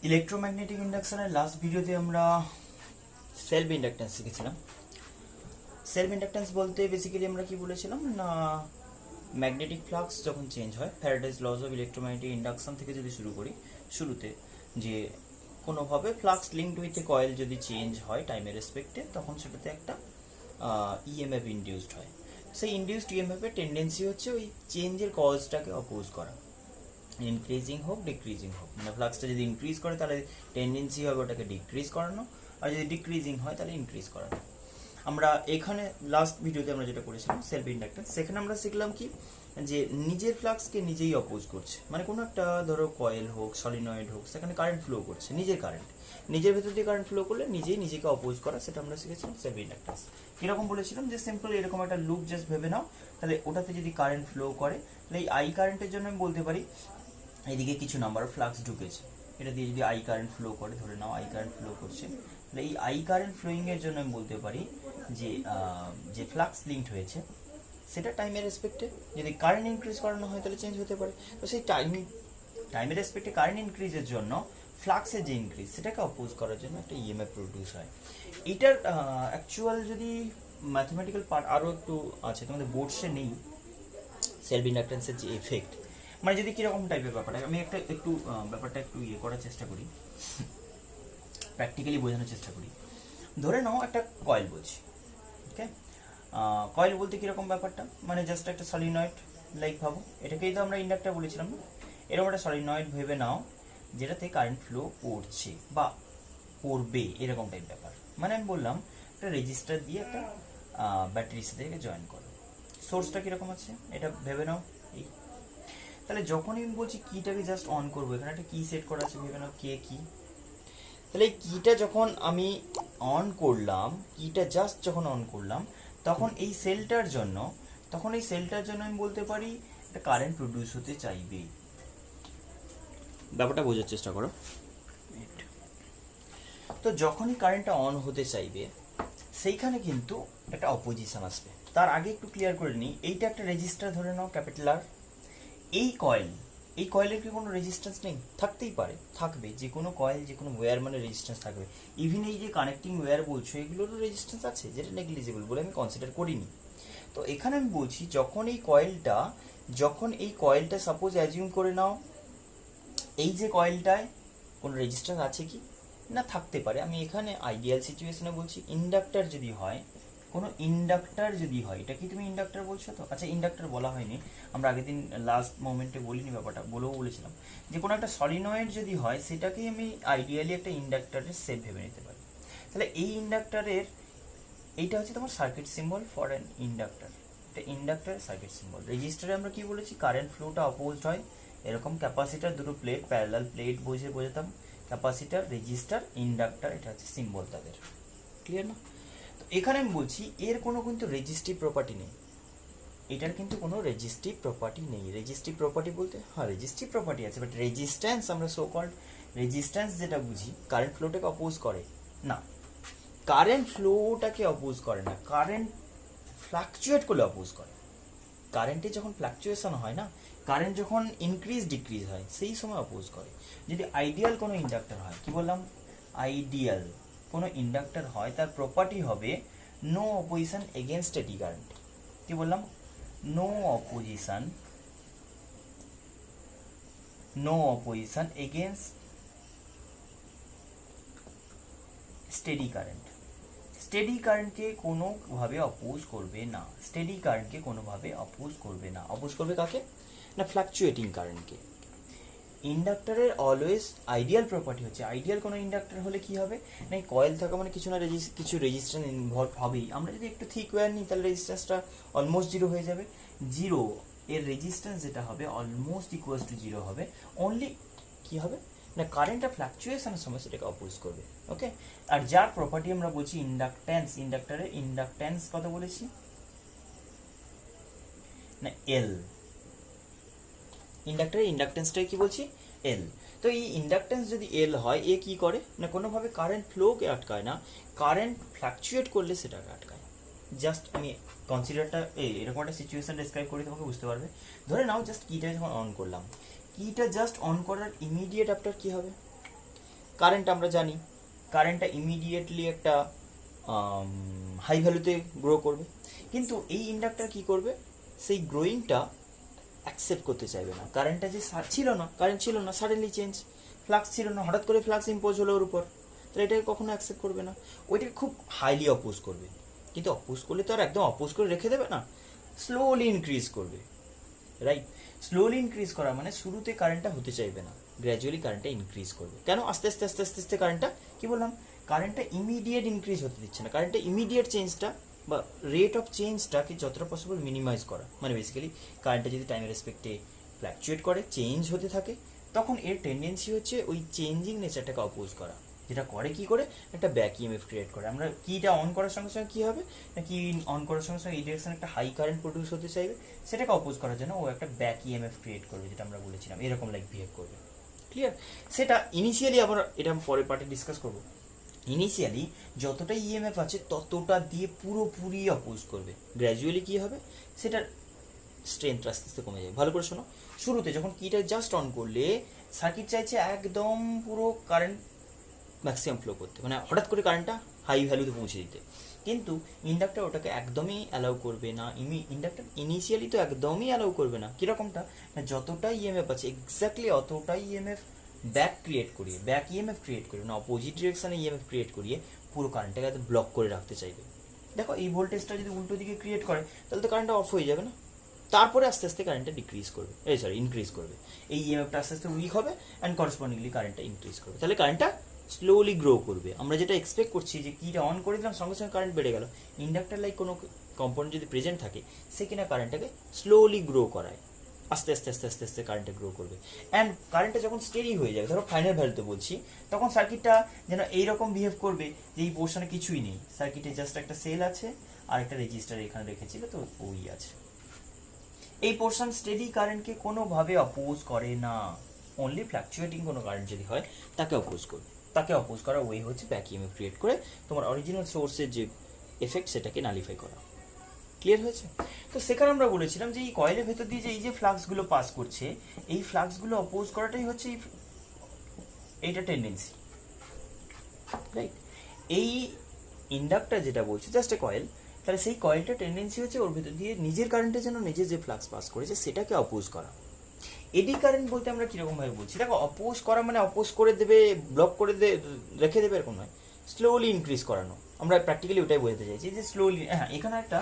Electromagnetic ইন্ডাকশনের last ভিডিওতে আমরা self inductance শিখেছিলাম। সেলফ ইন্ডাকটেন্স বলতে বেসিক্যালি আমরা কি বলেছিলাম না, ম্যাগনেটিক ফ্লাক্স যখন চেঞ্জ হয়, Faraday's laws of electromagnetic induction থেকে যদি শুরু করি, শুরুতে যে কোনোভাবে flux linked with a coil যদি চেঞ্জ হয় টাইমের রেসপেক্টে, তখন সেটাতে একটা ইএমএফ ইনডিউসড হয়। সেই ইনডিউসড ইএমএফের টেন্ডেন্সি হচ্ছে ওই চেঞ্জের কজটাকে অপোজ করা, ইনক্রিজিং হোক ডিক্রিজিং হোক। মানে ফ্লাক্সটা যদি ইনক্রিজ করে তাহলে টেন্ডেন্সি হবে ওটাকে ডিক্রিজ করানো, আর যদি ডিক্রিজিং হয় তাহলে ইনক্রিজ করানো। আমরা এখানে লাস্ট ভিডিওতে আমরা যেটা করেছিলাম সেলফ ইন্ডাকটেন্স, সেখানে আমরা শিখলাম কি যে নিজের ফ্লাক্সকে নিজেই অপোজ করছে। মানে কোনো একটা ধরো কয়েল হোক, সলিনয়েড হোক, সেখানে কারেন্ট ফ্লো করছে, নিজের কারেন্ট, নিজের ভেতর দিয়ে কারেন্ট ফ্লো করলে নিজেই নিজেকে অপোজ করা, সেটা আমরা শিখেছিলাম সেলফ ইন্ডাকটেন্স। কীরকম বলেছিলাম যে সিম্পল এরকম একটা লুপ জাস্ট ভেবে নাও, তাহলে ওটাতে যদি কারেন্ট ফ্লো করে তাহলে এই আই কারেন্টের জন্য আমি বলতে পারি এদিকে কিছু নাম্বার অফ ফ্লাক্স ঢুকেছে, এটা দিয়ে যদি আই কারেন্ট ফ্লো করে, ধরে নাও আই কারেন্ট ফ্লো করছে, তাহলে এই আই কারেন্ট ফ্লোয়িং এর জন্য আমি বলতে পারি যে যে ফ্লাক্স লিঙ্কড হয়েছে সেটা টাইমের রেসপেক্টে যদি কারেন্ট ইনক্রিজ করানো হয় তাহলে চেঞ্জ হতে পারে। তো সেই টাইমের রেসপেক্টে কারেন্ট ইনক্রিজের জন্য ফ্লাক্সের যে ইনক্রিজ সেটাকে অপোজ করার জন্য একটা ইএমএফ প্রডিউস হয়। এটার অ্যাকচুয়াল যদি ম্যাথমেটিক্যাল পার্ট আরও একটু আছে, তোমাদের বোর্ডসে নেই সেলফ ইন্ডাকটেন্সের যে এফেক্ট, মানে যদি কীরকম টাইপের ব্যাপারটা, আমি একটু ব্যাপারটা একটু ইয়ে করার চেষ্টা করি, প্র্যাকটিক্যালি বোঝানোর চেষ্টা করি। ধরে নাও একটা কয়েল বলছি, ওকে। কয়েল বলতে কীরকম ব্যাপারটা, মানে জাস্ট একটা সলিনয়েড লাইক ভাবো, এটাকেই তো আমরা ইন্ডাক্টর বলেছিলাম না। এরকম একটা সলিনয়েড ভেবে নাও যেটাতে কারেন্ট ফ্লো করছে বা করবে, এরকম টাইপ ব্যাপার। মানে আমি বললাম একটা রেজিস্টার দিয়ে একটা ব্যাটারির সাথে জয়েন করো, সোর্সটা কীরকম আছে এটা ভেবে নাও। এই তাহলে যখনই আমি বলছি কিটাকে জাস্ট অন করবো, এখানে একটা কি সেট করা আছে, ভেবে নাও কে কি। তাহলে এই কিটা যখন আমি অন করলাম, কিটা জাস্ট যখন অন করলাম, তখন এই সেলটার জন্য আমি বলতে পারি একটা কারেন্ট প্রডিউস হতে চাইবে। ব্যাপারটা বোঝার চেষ্টা করো। তো যখনই কারেন্টটা অন হতে চাইবে সেইখানে কিন্তু একটা অপোজিশন আসবে। তার আগে একটু ক্লিয়ার করে নিই, এইটা একটা রেজিস্টার ধরে নাও ক্যাপিটাল আর। এই কয়েলের কি কোনো রেজিস্ট্যান্স নেই? থাকতেই পারে, থাকবে। যে কোনো কয়েল, যে কোনো ওয়্যার মানে রেজিস্ট্যান্স থাকবে। ইভিন এই যে কানেক্টিং ওয়্যার বলছো, এগুলোরও রেজিস্ট্যান্স আছে, যেটা নেগলিজেবল বলে আমি কনসিডার করিনি। তো এখানে আমি বলছি যখন এই কয়েলটা সাপোজ অ্যাজিউম করে নাও, এই যে কয়েলটায় কোনো রেজিস্ট্যান্স আছে কি না, থাকতে পারে। আমি এখানে আইডিয়াল সিচুয়েশনে বলছি, ইন্ডাক্টর যদি হয়, কোনো ইন্ডাক্টর যদি হয়, এটা কি তুমি ইন্ডাক্টর বলছো তো? আচ্ছা, ইন্ডাক্টর বলা হয়নি, আমরা আগের দিন লাস্ট মোমেন্টে বলিনি ব্যাপারটা, বলেছিলাম যে কোনো একটা সলিনয়েড যদি হয় সেটাকেই আমি আইডিয়ালি একটা ইন্ডাক্টরের সেপ ভেবে নিতে পারি। তাহলে এই ইন্ডাক্টরের এইটা হচ্ছে তোমার circuit symbol for an inductor, এটা ইন্ডাক্টরের সার্কিট সিম্বল। রেজিস্টারে আমরা কি বলেছি, কারেন্ট ফ্লোটা অপোজড হয়। এরকম ক্যাপাসিটার দুটো প্লেট, প্যারালাল প্লেট বোঝাতাম, ক্যাপাসিটার, রেজিস্টার, ইন্ডাক্টর, এটা হচ্ছে সিম্বল তাদের। ক্লিয়ার না? তো এখানে আমি বলছি এর কোনো কিন্তু রেজিস্টিভ প্রপার্টি নেই, এটার কিন্তু কোনো রেজিস্টিভ প্রপার্টি নেই। রেজিস্টিভ প্রপার্টি বলতে হ্যাঁ রেজিস্টিভ প্রপার্টি আছে, বাট রেজিস্ট্যান্স, আমরা সো কল্ড রেজিস্ট্যান্স যেটা বুঝি, কারেন্ট ফ্লোটাকে অপোজ করে না, কারেন্ট ফ্লোটাকে অপোজ করে না, কারেন্ট ফ্লাকচুয়েট করলে অপোজ করে। কারেন্টে যখন ফ্লাকচুয়েশন হয় না, কারেন্ট যখন ইনক্রিজ ডিক্রিজ হয়, সেই সময় অপোজ করে। যদি আইডিয়াল কোনো ইন্ডাক্টর হয়, কি বললাম, আইডিয়াল কোনো ইন্ডাক্টর হয়, তার প্রপার্টি হবে no opposition against steady current. কি বললাম, no opposition against steady current. Steady কারেন্টকে কোনোভাবে অপোজ করবে না, অপোজ করবে কাকে না, ফ্লাকচুয়েটিং কারেন্টকে। ইন্ডাক্টরের অলওয়েজ আইডিয়াল প্রপার্টি হচ্ছে, আইডিয়াল কোনো ইন্ডাক্টর হলে কি হবে না, কয়েল থাকা মানে কিছু রেজিস্ট্যান্স ইনভলভ হবেই। আমরা যদি একটু থিক ওয়্যার নিই তাহলে রেজিস্ট্যান্সটা অলমোস্ট জিরো হয়ে যাবে। জিরো এর রেজিস্ট্যান্স যেটা হবে অলমোস্ট ইকুয়ালস টু জিরো হবে। অনলি কি হবে না, কারেন্টটা ফ্লাকচুয়েশনের সময় সেটাকে অপোজ করবে। ওকে, আর যার প্রপার্টি আমরা বলছি ইন্ডাকট্যান্স, ইন্ডাক্টরের ইন্ডাকট্যান্স কত বলেছি না, এল। ইন্ডাক্টরের ইন্ডাকটেন্সটাই কি বলছি, এল। তো এই ইন্ডাকটেন্স যদি এল হয়, এ কি করে না, কোনোভাবে কারেন্ট ফ্লোকে আটকায় না, কারেন্ট ফ্লাকচুয়েট করলে সেটাকে আটকায়। জাস্ট আমি কনসিডারটা এরকম একটা সিচুয়েশন ডিসক্রাইব করে তোমাকে বুঝতে পারবে। ধরে নাও জাস্ট কিটা যখন অন করলাম, কিটা জাস্ট অন করার ইমিডিয়েট আফটার কি হবে, কারেন্ট আমরা জানি কারেন্টটা ইমিডিয়েটলি একটা হাই ভ্যালুতে গ্রো করবে, কিন্তু এই ইন্ডাক্টর কি করবে, সেই গ্রোয়িংটা অ্যাকসেপ্ট করতে চাইবে না। কারেন্টটা যে ছিল না, কারেন্ট ছিল না, সাডেনলি চেঞ্জ, ফ্লাক্স ছিল না, হঠাৎ করে ফ্লাক্স ইম্পোজ হলো ওর উপর, তাহলে এটাকে কখনো অ্যাকসেপ্ট করবে না, ওইটাকে খুব হাইলি অপোজ করবে। কিন্তু অপোজ করলে তো আর একদম অপোজ করে রেখে দেবে না, স্লোলি ইনক্রিজ করবে, রাইট? স্লোলি ইনক্রিজ করা মানে শুরুতে কারেন্টটা হতে চাইবে না, গ্র্যাজুয়ালি কারেন্টটা ইনক্রিজ করবে। কেন? আস্তে আস্তে আস্তে আস্তে আস্তে কারেন্টটা, কি বললাম, কারেন্টটা ইমিডিয়েট ইনক্রিজ হতে দিচ্ছে না, কারেন্টটা ইমিডিয়েট চেঞ্জটা বা রেট অফ চেঞ্জটাকে যতটা পসিবল মিনিমাইজ করা। মানে বেসিক্যালি কারেন্টটা যদি টাইমের রেসপেক্টে ফ্ল্যাকচুয়েট করে, চেঞ্জ হতে থাকে, তখন এর টেন্ডেন্সি হচ্ছে ওই চেঞ্জিং নেচারটাকে অপোজ করা, যেটা করে কি করে, একটা ব্যাক ইএমএফ ক্রিয়েট করে। আমরা কিটা অন করার সঙ্গে সঙ্গে কী হবে, না কি অন করার সঙ্গে সঙ্গে এই ডিরেকশনে একটা হাই কারেন্ট প্রডিউস হতে চাইবে, সেটাকে অপোজ করার জন্য ও একটা ব্যাক ইএমএফ ক্রিয়েট করবে, যেটা আমরা বলেছিলাম এরকম লাইক বিহেভ করবে। ক্লিয়ার? সেটা ইনিশিয়ালি আবার এটা পরের পার্টে ডিসকাস করবো। ইনিশিয়ালি যতটা ইএমএফ আছে ততটা দিয়ে পুরোপুরি অপোজ করবে, গ্র্যাজুয়ালি কী হবে, সেটার স্ট্রেংথ আস্তে আস্তে কমে যাবে। ভালো করে শোনো, শুরুতে যখন কিটা জাস্ট অন করলে সার্কিট চাইছে একদম পুরো কারেন্ট ম্যাক্সিমাম ফ্লো করতে, মানে হঠাৎ করে কারেন্টটা হাই ভ্যালুতে পৌঁছে দিতে, কিন্তু ইন্ডাক্টর ওটাকে একদমই অ্যালাউ করবে না। ইন্ডাক্টর ইনিশিয়ালি তো একদমই অ্যালাউ করবে না। কীরকমটা, না যতটা ইএমএফ আছে এক্স্যাক্টলি অতটাই ইএমএফ ব্যাক ক্রিয়েট করিয়ে, ব্যাক ইএমএফ ক্রিয়েট করিয়ে, না অপোজিট ডিরেকশানে ইএমএফ ক্রিয়েট করিয়ে পুরো কারেন্টটাকে এত ব্লক করে রাখতে চাইবে। দেখো এই ভোল্টেজটা যদি উল্টো দিকে ক্রিয়েট করে তাহলে তো কারেন্টটা অফ হয়ে যাবে না, তারপরে আস্তে আস্তে কারেন্টটা ডিক্রিজ করবে, ইনক্রিজ করবে, এই ইএমএফটা আস্তে আস্তে উইক হবে অ্যান্ড করসপন্ডিংলি কারেন্টটা ইনক্রিজ করবে, তাহলে কারেন্টটা স্লোলি গ্রো করবে। আমরা যেটা এক্সপেক্ট করছি যে কিটা অন করে দিলাম সঙ্গে সঙ্গে কারেন্ট বেড়ে গেল, ইন্ডাক্টর লাইক কোনো কম্পোনেন্ট যদি প্রেজেন্ট থাকে সে কিনা কারেন্টটাকে স্লোলি গ্রো করায়, আস্তে আস্তে আস্তে আস্তে আস্তে কারেন্টটা গ্রো করবে। অ্যান্ড কারেন্টটা যখন স্টেডি হয়ে যাবে, ধরো ফাইনাল ভ্যালুতে বলছি, তখন সার্কিটটা যেন এইরকম বিহেভ করবে যে এই পোর্শনে কিছুই নেই, সার্কিটে জাস্ট একটা সেল আছে আর একটা রেজিস্টার এখানে রেখেছিল, তো ওই আছে। এই পোর্শন স্টেডি কারেন্টকে কোনোভাবে অপোজ করে না, অনলি ফ্ল্যাকচুয়েটিং কোনো কারেন্ট যদি হয় তাকে অপোজ করবে। তাকে অপোজ করার ওয়ে হচ্ছে ব্যাক ইএমএফ ক্রিয়েট করে তোমার অরিজিনাল সোর্সের যে এফেক্ট সেটাকে নালিফাই করা। ক্লিয়ার হয়েছে? তো সেখানে আমরা বলেছিলাম যে এই কয়েলের ভেতর দিয়ে যে এই যে ফ্লাক্সগুলো পাস করছে, এই ফ্লাক্সগুলো অপোজ করাটাই হচ্ছে এইটা টেন্ডেন্সি, রাইট? এই ইন্ডাক্টর যেটা বলছে জাস্ট এ কয়েল, তাহলে সেই কয়েলটা টেন্ডেন্সি হচ্ছে ওর ভেতর দিয়ে নিজের কারেন্টের জন্য নিজের যে ফ্লাক্স পাস করেছে সেটাকে অপোজ করা। এডি কারেন্ট বলতে আমরা কীরকমভাবে বলছি, দেখো অপোজ করা মানে অপোজ করে দেবে, ব্লক করে রেখে দেবে এরকম নয়, স্লোলি ইনক্রিজ করানো। আমরা প্র্যাকটিক্যালি ওটাই বোঝাতে চাইছি যে স্লোলি। হ্যাঁ, এখানে একটা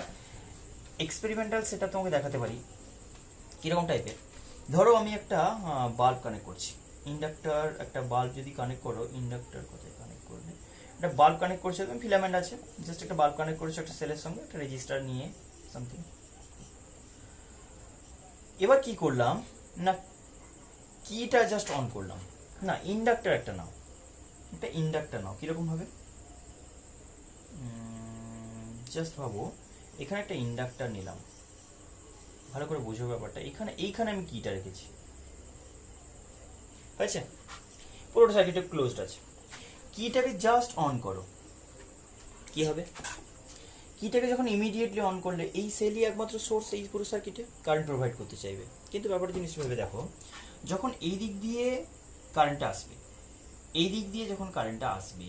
এক্সপেরিমেন্টাল সেটা তোমাকে দেখাতে পারি কীরকম টাইপের। ধরো আমি একটা বাল্ব কানেক্ট করছি, ইন্ডাক্টর একটা বাল্ব যদি কানেক্ট করো, ইন্ডাক্টর কোথায় কানেক্ট করবে, একটা বাল্ব কানেক্ট করছে, তুমি ফিলামেন্ট আছে, জাস্ট একটা বাল্ব কানেক্ট করেছো একটা সেলের সঙ্গে, একটা রেজিস্টার নিয়ে সামথিং। এবার কি করলাম না, কিটা জাস্ট অন করলাম, না ইন্ডাক্টর একটা নাও, একটা ইন্ডাক্টর নাও, কীরকম হবে জাস্ট ভাবো, এখানে একটা ইন্ডাক্টর নিলাম, ভালো করে বোঝো ব্যাপারটা। এইখানে আমি কিটা রেখেছি, হয়েছে, পুরোটা সার্কিটে ক্লোজড আছে, কিটাকে জাস্ট অন করো, কি হবে, কিটাকে যখন ইমিডিয়েটলি অন করলে এই সেলই একমাত্র সোর্স এই পুরো সার্কিটে কারেন্ট প্রোভাইড করতে চাইবে। কিন্তু ব্যাপারটা জিনিস ভেবে দেখো, যখন এই দিক দিয়ে কারেন্টটা আসবে, এই দিক দিয়ে যখন কারেন্টটা আসবে,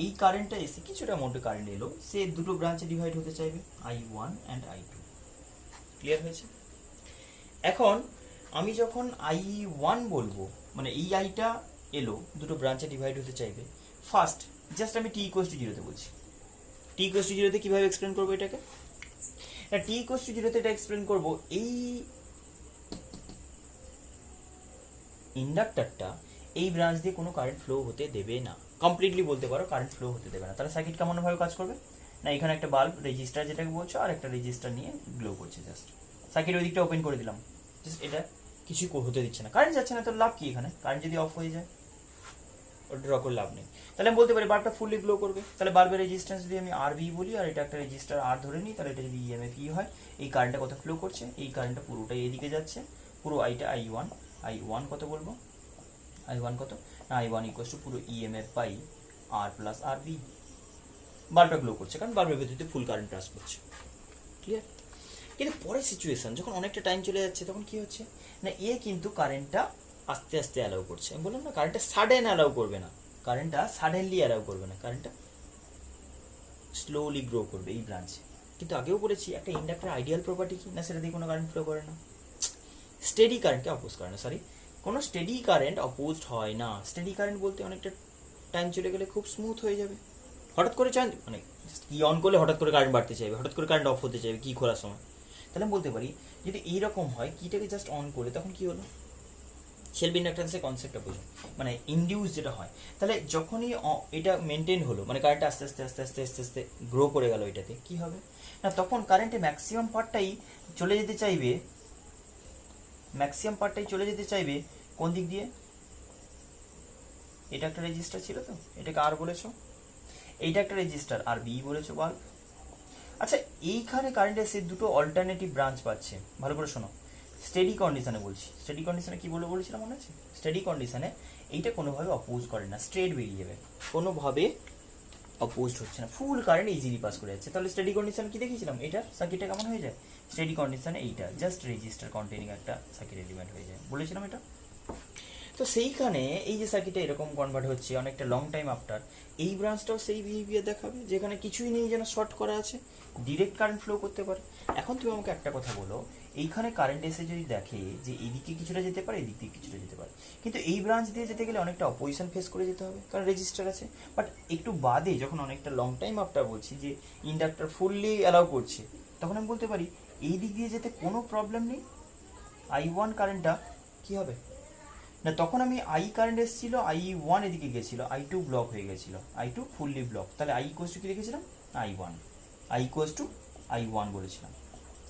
এই কারেন্টটা এসে কিছুটা অ্যামাউন্টে কারেন্ট এলো, সে দুটো ব্রাঞ্চে ডিভাইড হতে চাইবে, I1 অ্যান্ড I2। ক্লিয়ার হয়েছে? এখন আমি যখন I1 বলবো, মানে এই আইটা এলো দুটো ব্রাঞ্চে ডিভাইড হতে চাইবে, ফার্স্ট জাস্ট আমি t=0 বলছি। t=0 কীভাবে এক্সপ্লেন করবো এটাকে, না t=0 এটা এক্সপ্লেন করবো, এই ইন্ডাক্টরটা এই ব্রাঞ্চ দিয়ে কোনো কারেন্ট ফ্লো হতে দেবে না, কমপ্লিটলি বলতে পারো কারেন্ট ফ্লো হতে দেবে না। তাহলে সার্কিট কেমনভাবে কাজ করবে, না এখানে একটা বাল্ব রেজিস্টার যেটাকে বলছো আর একটা রেজিস্টার নিয়ে গ্লো করছে, জাস্ট সার্কিট ওই দিকটা ওপেন করে দিলাম, জাস্ট এটা কিছু হতে দিচ্ছে না, কারেন্ট যাচ্ছে না, তো লাভ কি এখানে, কারেন্ট যদি অফ হয়ে যায় ওটা ড্র করে লাভ নেই। তাহলে আমি বলতে পারি বাল্বটা ফুললি গ্লো করবে, তাহলে বাল্বের রেজিস্ট্যান্স যদি আমি RB বলি আর এটা একটা রেজিস্টার R ধরে নিই, তাহলে এটা যদি EMF হয়, এই কারেন্টটা কত ফ্লো করছে, এই কারেন্টটা পুরোটাই এদিকে যাচ্ছে, পুরো আইটা I1 কত বলবো, I1 কত, না I1 পুরো EMF by R plus RB, বাল্বটা গ্লো করছে কারণ বাল্বের ভেতরে ফুল কারেন্ট পাস করছে। ক্লিয়ার? কিন্তু পরের সিচুয়েশন যখন অনেকটা টাইম চলে যাচ্ছে তখন কি হচ্ছে, না কিন্তু কারেন্টটা আস্তে আস্তে অ্যালাউ করছে, আমি বললাম না কারেন্টটা সাডেন অ্যালাউ করবে না, কারেন্টটা সাডেনলি অ্যালাউ করবে না, কারেন্টটা স্লোলি গ্রো করবে এই ব্রাঞ্চে। কিন্তু আগেও বলেছি একটা ইন্ডাক্টর আইডিয়াল প্রপার্টি কি না, সেটা দিয়ে কোনো কারেন্ট ফ্লো করে না, স্টেডি কারেন্টকে অপোজ করে না, সরি কোনো স্টেডি কারেন্ট অপোজড হয় না। স্টেডি কারেন্ট বলতে অনেকটা টাইম চলে গেলে খুব স্মুথ হয়ে যাবে, হঠাৎ করে চান মানে কি অন করলে হঠাৎ করে কারেন্ট বাড়তে চাইবে, হঠাৎ করে কারেন্ট অফ হতে চাইবে কি খোলার সময়। তাহলে আমি বলতে পারি যদি এইরকম হয় কিটাকে জাস্ট অন করে তখন কি হলো, সেলফ ইন্ডাক্টেন্সের কনসেপ্টটা বুঝুন, মানে ইনডিউস যেটা হয়। তাহলে যখনই এটা মেনটেন হলো, মানে কারেন্ট আস্তে আস্তে আস্তে আস্তে আস্তে আস্তে গ্রো করে গেল, এটাতে কি হবে না তখন কারেন্টে ম্যাক্সিমাম পার্টটাই চলে যেতে চাইবে, কোন দিক দিয়ে, এটা একটা রেজিস্টার ছিল তো, এটাকে আর বলেছো, এইটা একটা রেজিস্টার আর বি বলেছো বাল্ব। আচ্ছা এইখানে কারেন্টের সে দুটো অল্টারনেটিভ ব্রাঞ্চ পাচ্ছে, ভালো করে শোনো। স্টেডি কন্ডিশনে বলছি, স্টেডি কন্ডিশনে কি বলেছিলাম মনে আছে, স্টেডি কন্ডিশনে এইটা কোনোভাবে অপোজ করে না, স্ট্রেট বেরিয়ে যাবে, কোনোভাবে অপোজড হচ্ছে না, ফুল কারেন্ট ইজিলি পাস করে যাচ্ছে। তাহলে স্টেডি কন্ডিশন কি দেখিয়েছিলাম, এটা সার্কিটটা কেমন হয়ে যায়, স্টেডি কন্ডিশনে এইটা জাস্ট রেজিস্টার কন্টেনিং একটা সার্কিট এলিমেন্ট হয়ে যায়, বলেছিলাম এটা। তো সেইখানে এই যে সার্কিটটা এরকম কনভার্ট হচ্ছে অনেকটা লং টাইম আফটার, এই ব্রাঞ্চটাও সেই বিহেভিয়ার দেখাবে, যেখানে কিছুই নেই, যেন শর্ট করা আছে, ডিরেক্ট কারেন্ট ফ্লো করতে পারে। এখন তুমি আমাকে একটা কথা বলো, এইখানে কারেন্ট এসে যদি দেখে যে এইদিকে কিছুটা যেতে পারে, এদিক দিয়ে কিছুটা যেতে পারে, কিন্তু এই ব্রাঞ্চ দিয়ে যেতে গেলে অনেকটা অপোজিশন ফেস করে যেতে হবে, কারণ রেজিস্টার আছে। বাট একটু বাদে যখন অনেকটা লং টাইম আফটার বলছি যে ইন্ডাক্টর ফুললি অ্যালাউ করছে, তখন আমি বলতে পারি এই দিক দিয়ে যেতে কোনো প্রবলেম নেই, I1 কারেন্টটা কি হবে না, তখন আমি আই কারেন্ট এসেছিল, I1 এদিকে গেছিল, I2 ব্লক হয়ে গেছিল, I2 ফুললি ব্লক, তাহলে I ইকুয়ালস টু কি লিখেছিলাম, I ইকুয়ালস টু I1 বলেছিলাম।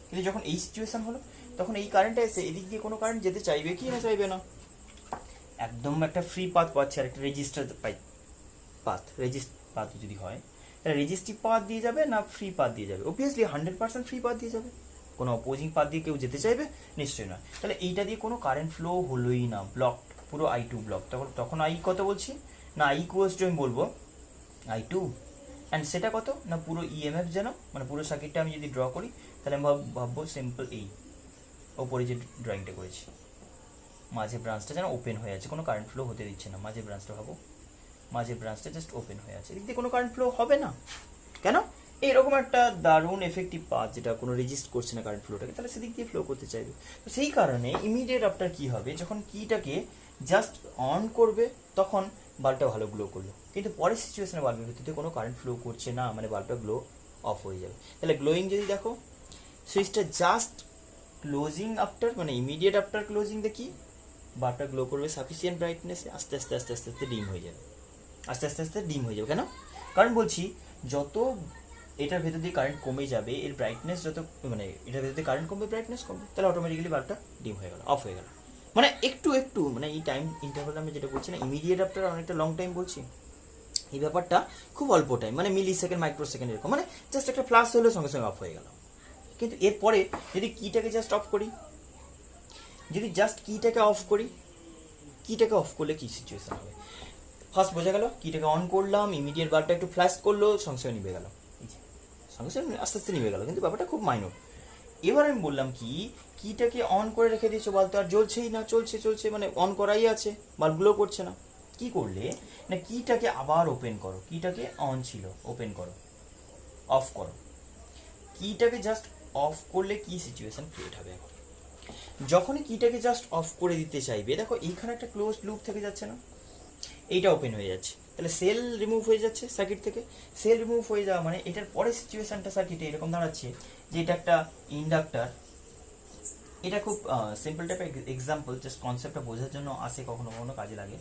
কিন্তু যখন এই সিচুয়েশন হলো তখন এই কারেন্টটা এসে এদিক দিয়ে কোনো কারেন্ট যেতে চাইবে কি না চাইবে না, একদম একটা ফ্রি পাথ পাচ্ছে, আর একটা রেজিস্টার পাথ যদি হয় তাহলে রেজিস্ট্রিভ পাথ দিয়ে যাবে না ফ্রি পাথ দিয়ে যাবে, অবভিয়াসলি 100% ফ্রি পাথ দিয়ে যাবে, কোনো অপোজিং পাথ দিয়ে কেউ যেতে চাইবে নিশ্চয়ই না। তাহলে এইটা দিয়ে কোনো কারেন্ট ফ্লো হলোই না, ব্লক, পুরো I2 ব্লক। তখন I কত বলছি না, I ইকুয়ালস টু আমি বলবো I2, অ্যান্ড সেটা কত না পুরো ইএমএফ যেন, মানে পুরো সার্কিটটা আমি যদি ড্র করি তাহলে আমি ভাববো সিম্পল এই ওপরে যে ড্রয়িংটা করেছি, মাঝে ব্রাঞ্চটা যেন ওপেন হয়ে আছে, কোনো কারেন্ট ফ্লো হতে দিচ্ছে না, মাঝে ব্রাঞ্চটা ভাবো, মাঝে ব্রাঞ্চটা জাস্ট ওপেন হয়ে আছে, এদিক দিয়ে কোনো কারেন্ট ফ্লো হবে না, কেন, এইরকম একটা দারুণ এফেক্টিভ পাথ যেটা কোনো রেজিস্ট করছে না কারেন্ট ফ্লোটাকে, তাহলে সেদিক দিয়ে ফ্লো করতে চাইবে। তো সেই কারণে ইমিডিয়েট আফটার কি হবে, যখন কিটাকে জাস্ট অন করবে তখন বাল্বটা ভালো গ্লো করলো, কিন্তু পরের সিচুয়েশনে বাল্বের ভিতরে কোনো কারেন্ট ফ্লো করছে না, মানে বাল্বটা গ্লো অফ হয়ে যাবে। তাহলে গ্লোয়িং যদি দেখো, সুইচটা জাস্ট ক্লোজিং আফটার, মানে ইমিডিয়েট আফটার ক্লোজিং দেখি বাল্বটা গ্লো করবে সাফিসিয়েন্ট ব্রাইটনেসে, আস্তে আস্তে আস্তে আস্তে আস্তে ডিম হয়ে যাবে, আস্তে আস্তে আস্তে ডিম হয়ে যাবে। কেন, কারণ বলছি যত এটার ভেতর দিয়ে কারেন্ট কমে যাবে, এর ব্রাইটনেস যত, মানে এটার ভেতর দিয়ে কারেন্ট কমবে, ব্রাইটনেস কমবে, তাহলে অটোমেটিক্যালি বাল্বটা ডিম হয়ে গেল, অফ হয়ে গেল। মানে একটু মানে এই টাইম ইন্টারভাল আমি যেটা বলছি না, ইমিডিয়েট আফটার অনেকটা লং টাইম বলছি, এই ব্যাপারটা খুব অল্প টাইম, মানে মিলি সেকেন্ড মাইক্রো সেকেন্ড এরকম, মানে জাস্ট একটা ফ্লাশ হলো সঙ্গে সঙ্গে অফ হয়ে গেল। কিন্তু এরপরে যদি কিটাকে জাস্ট অফ করি, যদি জাস্ট কিটাকে অফ করি, কিটাকে অফ করলে কি সিচুয়েশন হবে, ফার্স্ট বোঝা গেল, কিটাকে অন করলাম, ইমিডিয়েট বাল্বটা একটু ফ্ল্যাশ করলো, সঙ্গে সঙ্গে নিভে গেল, সঙ্গে সঙ্গে আস্তে আস্তে নিভে গেল, কিন্তু ব্যাপারটা খুব মাইনর। এবার আমি বললাম কি, কিটাকে অন করে রেখে দিয়েছো, বাল্ব তো আর জ্বলছেই না, চলছে মানে অন করাই আছে, বাল্বগুলো করছে না, কি করলে না কিটাকে আবার ওপেন করো, কিটাকে অন ছিল ওপেন করো, অফ করো, কিটাকে জাস্ট অফ করলে কি সিচুয়েশন ক্রিয়েট হবে, এখন যখনই কিটাকে জাস্ট অফ করে দিতে চাইবে, দেখো এইখানে একটা ক্লোজ লুপ থেকে যাচ্ছে না, এইটা ওপেন হয়ে যাচ্ছে, তাহলে সেল রিমুভ হয়ে যাচ্ছে সার্কিট থেকে, সেল রিমুভ হয়ে যাওয়া মানে এটার পরে সিচুয়েশনটা সার্কিটে এরকম দাঁড়াচ্ছে যে এটা একটা ইন্ডাক্টর, এটা খুব সিম্পল টাইপের এক্সাম্পল, জাস্ট কনসেপ্টটা বোঝার জন্য আসে, কখনো কখনো কাজে লাগে।